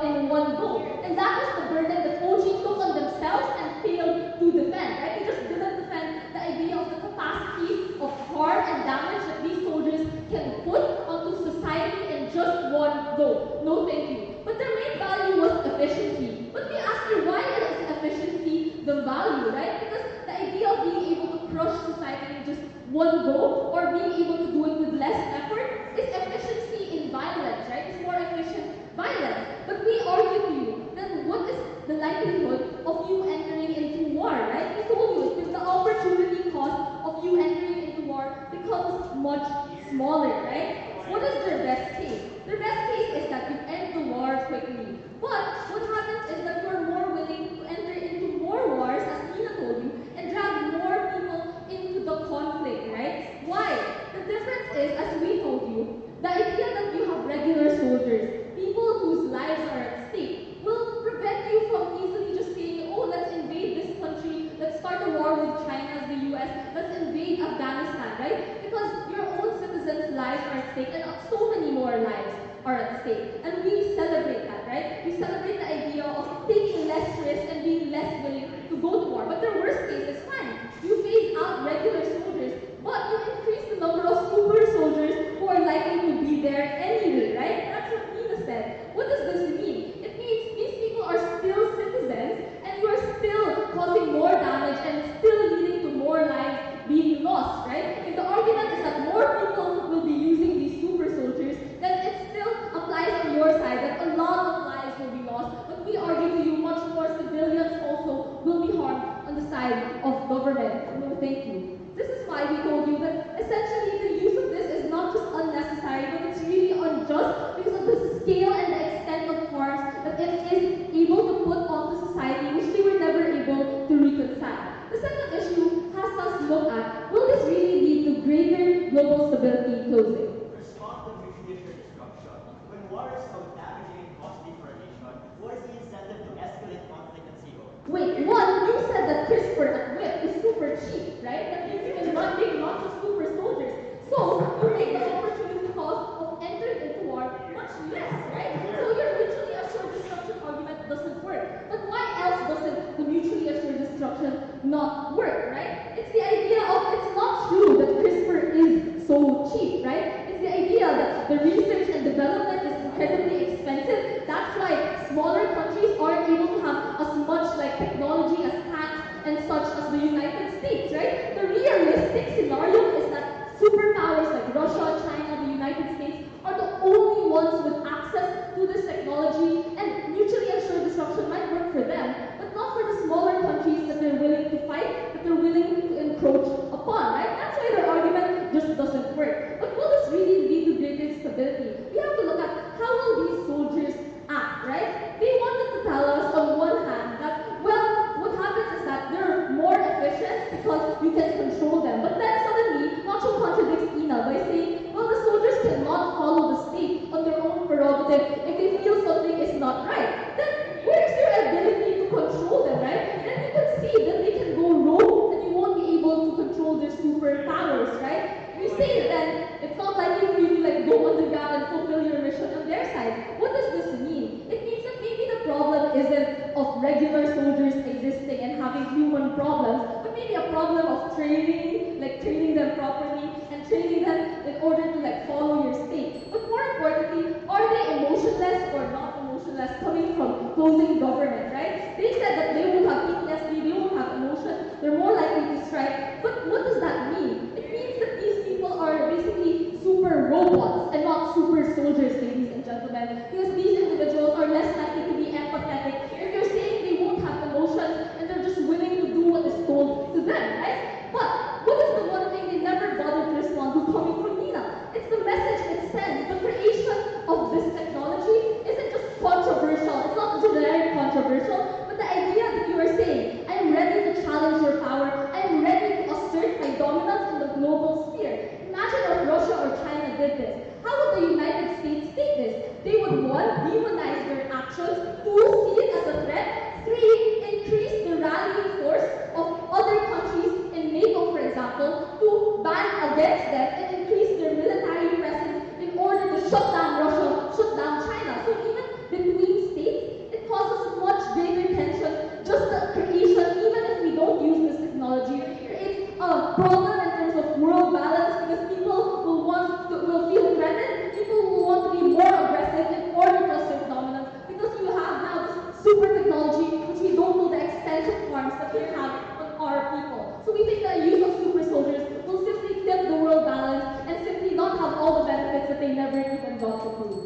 in one go. And that was the burden that OG took on themselves and failed to defend, right? They just didn't defend the idea of the capacity of harm and damage that these soldiers can put onto society in just one go. No thank you. But their main value was efficiency. But we asked her, why is efficiency the value, right? Because the idea of being able to crush society in just one go or being able to do it with less effort is efficiency in violence, right? It's more efficient violence. But we argue to you, then what is the likelihood of you entering into war, right? We told you, if the opportunity cost of you entering into war becomes much smaller, right? What is their best case? Their best case is that you end the war quickly. But what happens is that you are more willing to enter into more wars, as Nina told you, and drag more people into the conflict, right? Why? The difference is, as we told you, the idea that you have regular soldiers, people whose lives are at stake, will prevent you from easily just saying, oh, let's invade this country, let's start a war with China, the US, let's invade Afghanistan, right? Because your own citizens' lives are at stake, and so many more lives are at stake. And we celebrate that, right? We celebrate the idea of taking less risk and being less willing to go to war. But the worst case is fine. You phase out regular global stability closing. Respond to mutually assured destruction. When war is so damaging and costly for a nation, what is the incentive to escalate conflict and see over? Wait, one, you said that CRISPR at whip is super cheap, right? That means you can make lots of super soldiers. So you make the opportunity cost of entering into war much less, right? So your mutually assured destruction argument doesn't work. But why else doesn't the mutually assured destruction not work, right? It's the idea of it's not true that CRISPR is so cheap, right? It's the idea that the research and development is incredibly expensive. That's why smaller countries aren't able to have as much like technology as tanks and such as the United States, right? The realistic scenario is that superpowers like Russia, China, the United States are the only ones with access to this technology, and mutually assured destruction might work for them, but not for the smaller countries that they're willing to fight, that they're willing to encroach upon, right? That's why their argument just doesn't work. But will this really lead to greater stability? We have to look at how will these soldiers act, right? They wanted to tell us on one hand that, well, what happens is that they're more efficient because you can control them. But then suddenly, Nacho contradicts Ina by saying, well, the soldiers cannot follow the state on their own prerogative if they feel something is not right. Then where's their ability to control them, right? Then you can see that they can go rogue and you won't be able to control their superpowers, right? You say then it's not like you really like go underground and fulfill your mission on their side. What does this mean? It means that maybe the problem isn't of regular soldiers existing and having human problems, but maybe a problem of training, like training them properly and training them in order to like follow your state. But more importantly, are they emotionless or not emotionless coming from closing government, right? They said that they won't have PTSD, they won't have emotion, they're more likely to strike. But what does that mean? It means that these people are basically super robots and not super soldiers, ladies and gentlemen, because these individuals are less likely to be empathetic. If you're saying they won't have emotion and they're just willing to do what is told to them, right? But what is the one thing they never bothered to respond to coming from Nina? It's the message it sends. The creation of this technology isn't just controversial. It's not generic controversial, but the idea that you are saying, I am ready to challenge your power, I am ready to assert my dominance in the global sphere. Imagine if Russia or China did this. How would the United States take this? They would, one, demonize their actions, two, see it as a threat, three, increase the rallying force of other countries in NATO, for example, to ban against them and increase their military presence in order to shut down Russia, shut down China. So even between states, it causes much greater tension. Just the creation, even if we don't use this technology, creates a problem in terms of world balance because people will feel threatened. People will want to be more aggressive in order to assert dominance because you have now this super technology which we don't know the extent of harms that they have on our people. So we think that use of super soldiers will simply tip the world balance and simply not have all the benefits that they never even got to prove.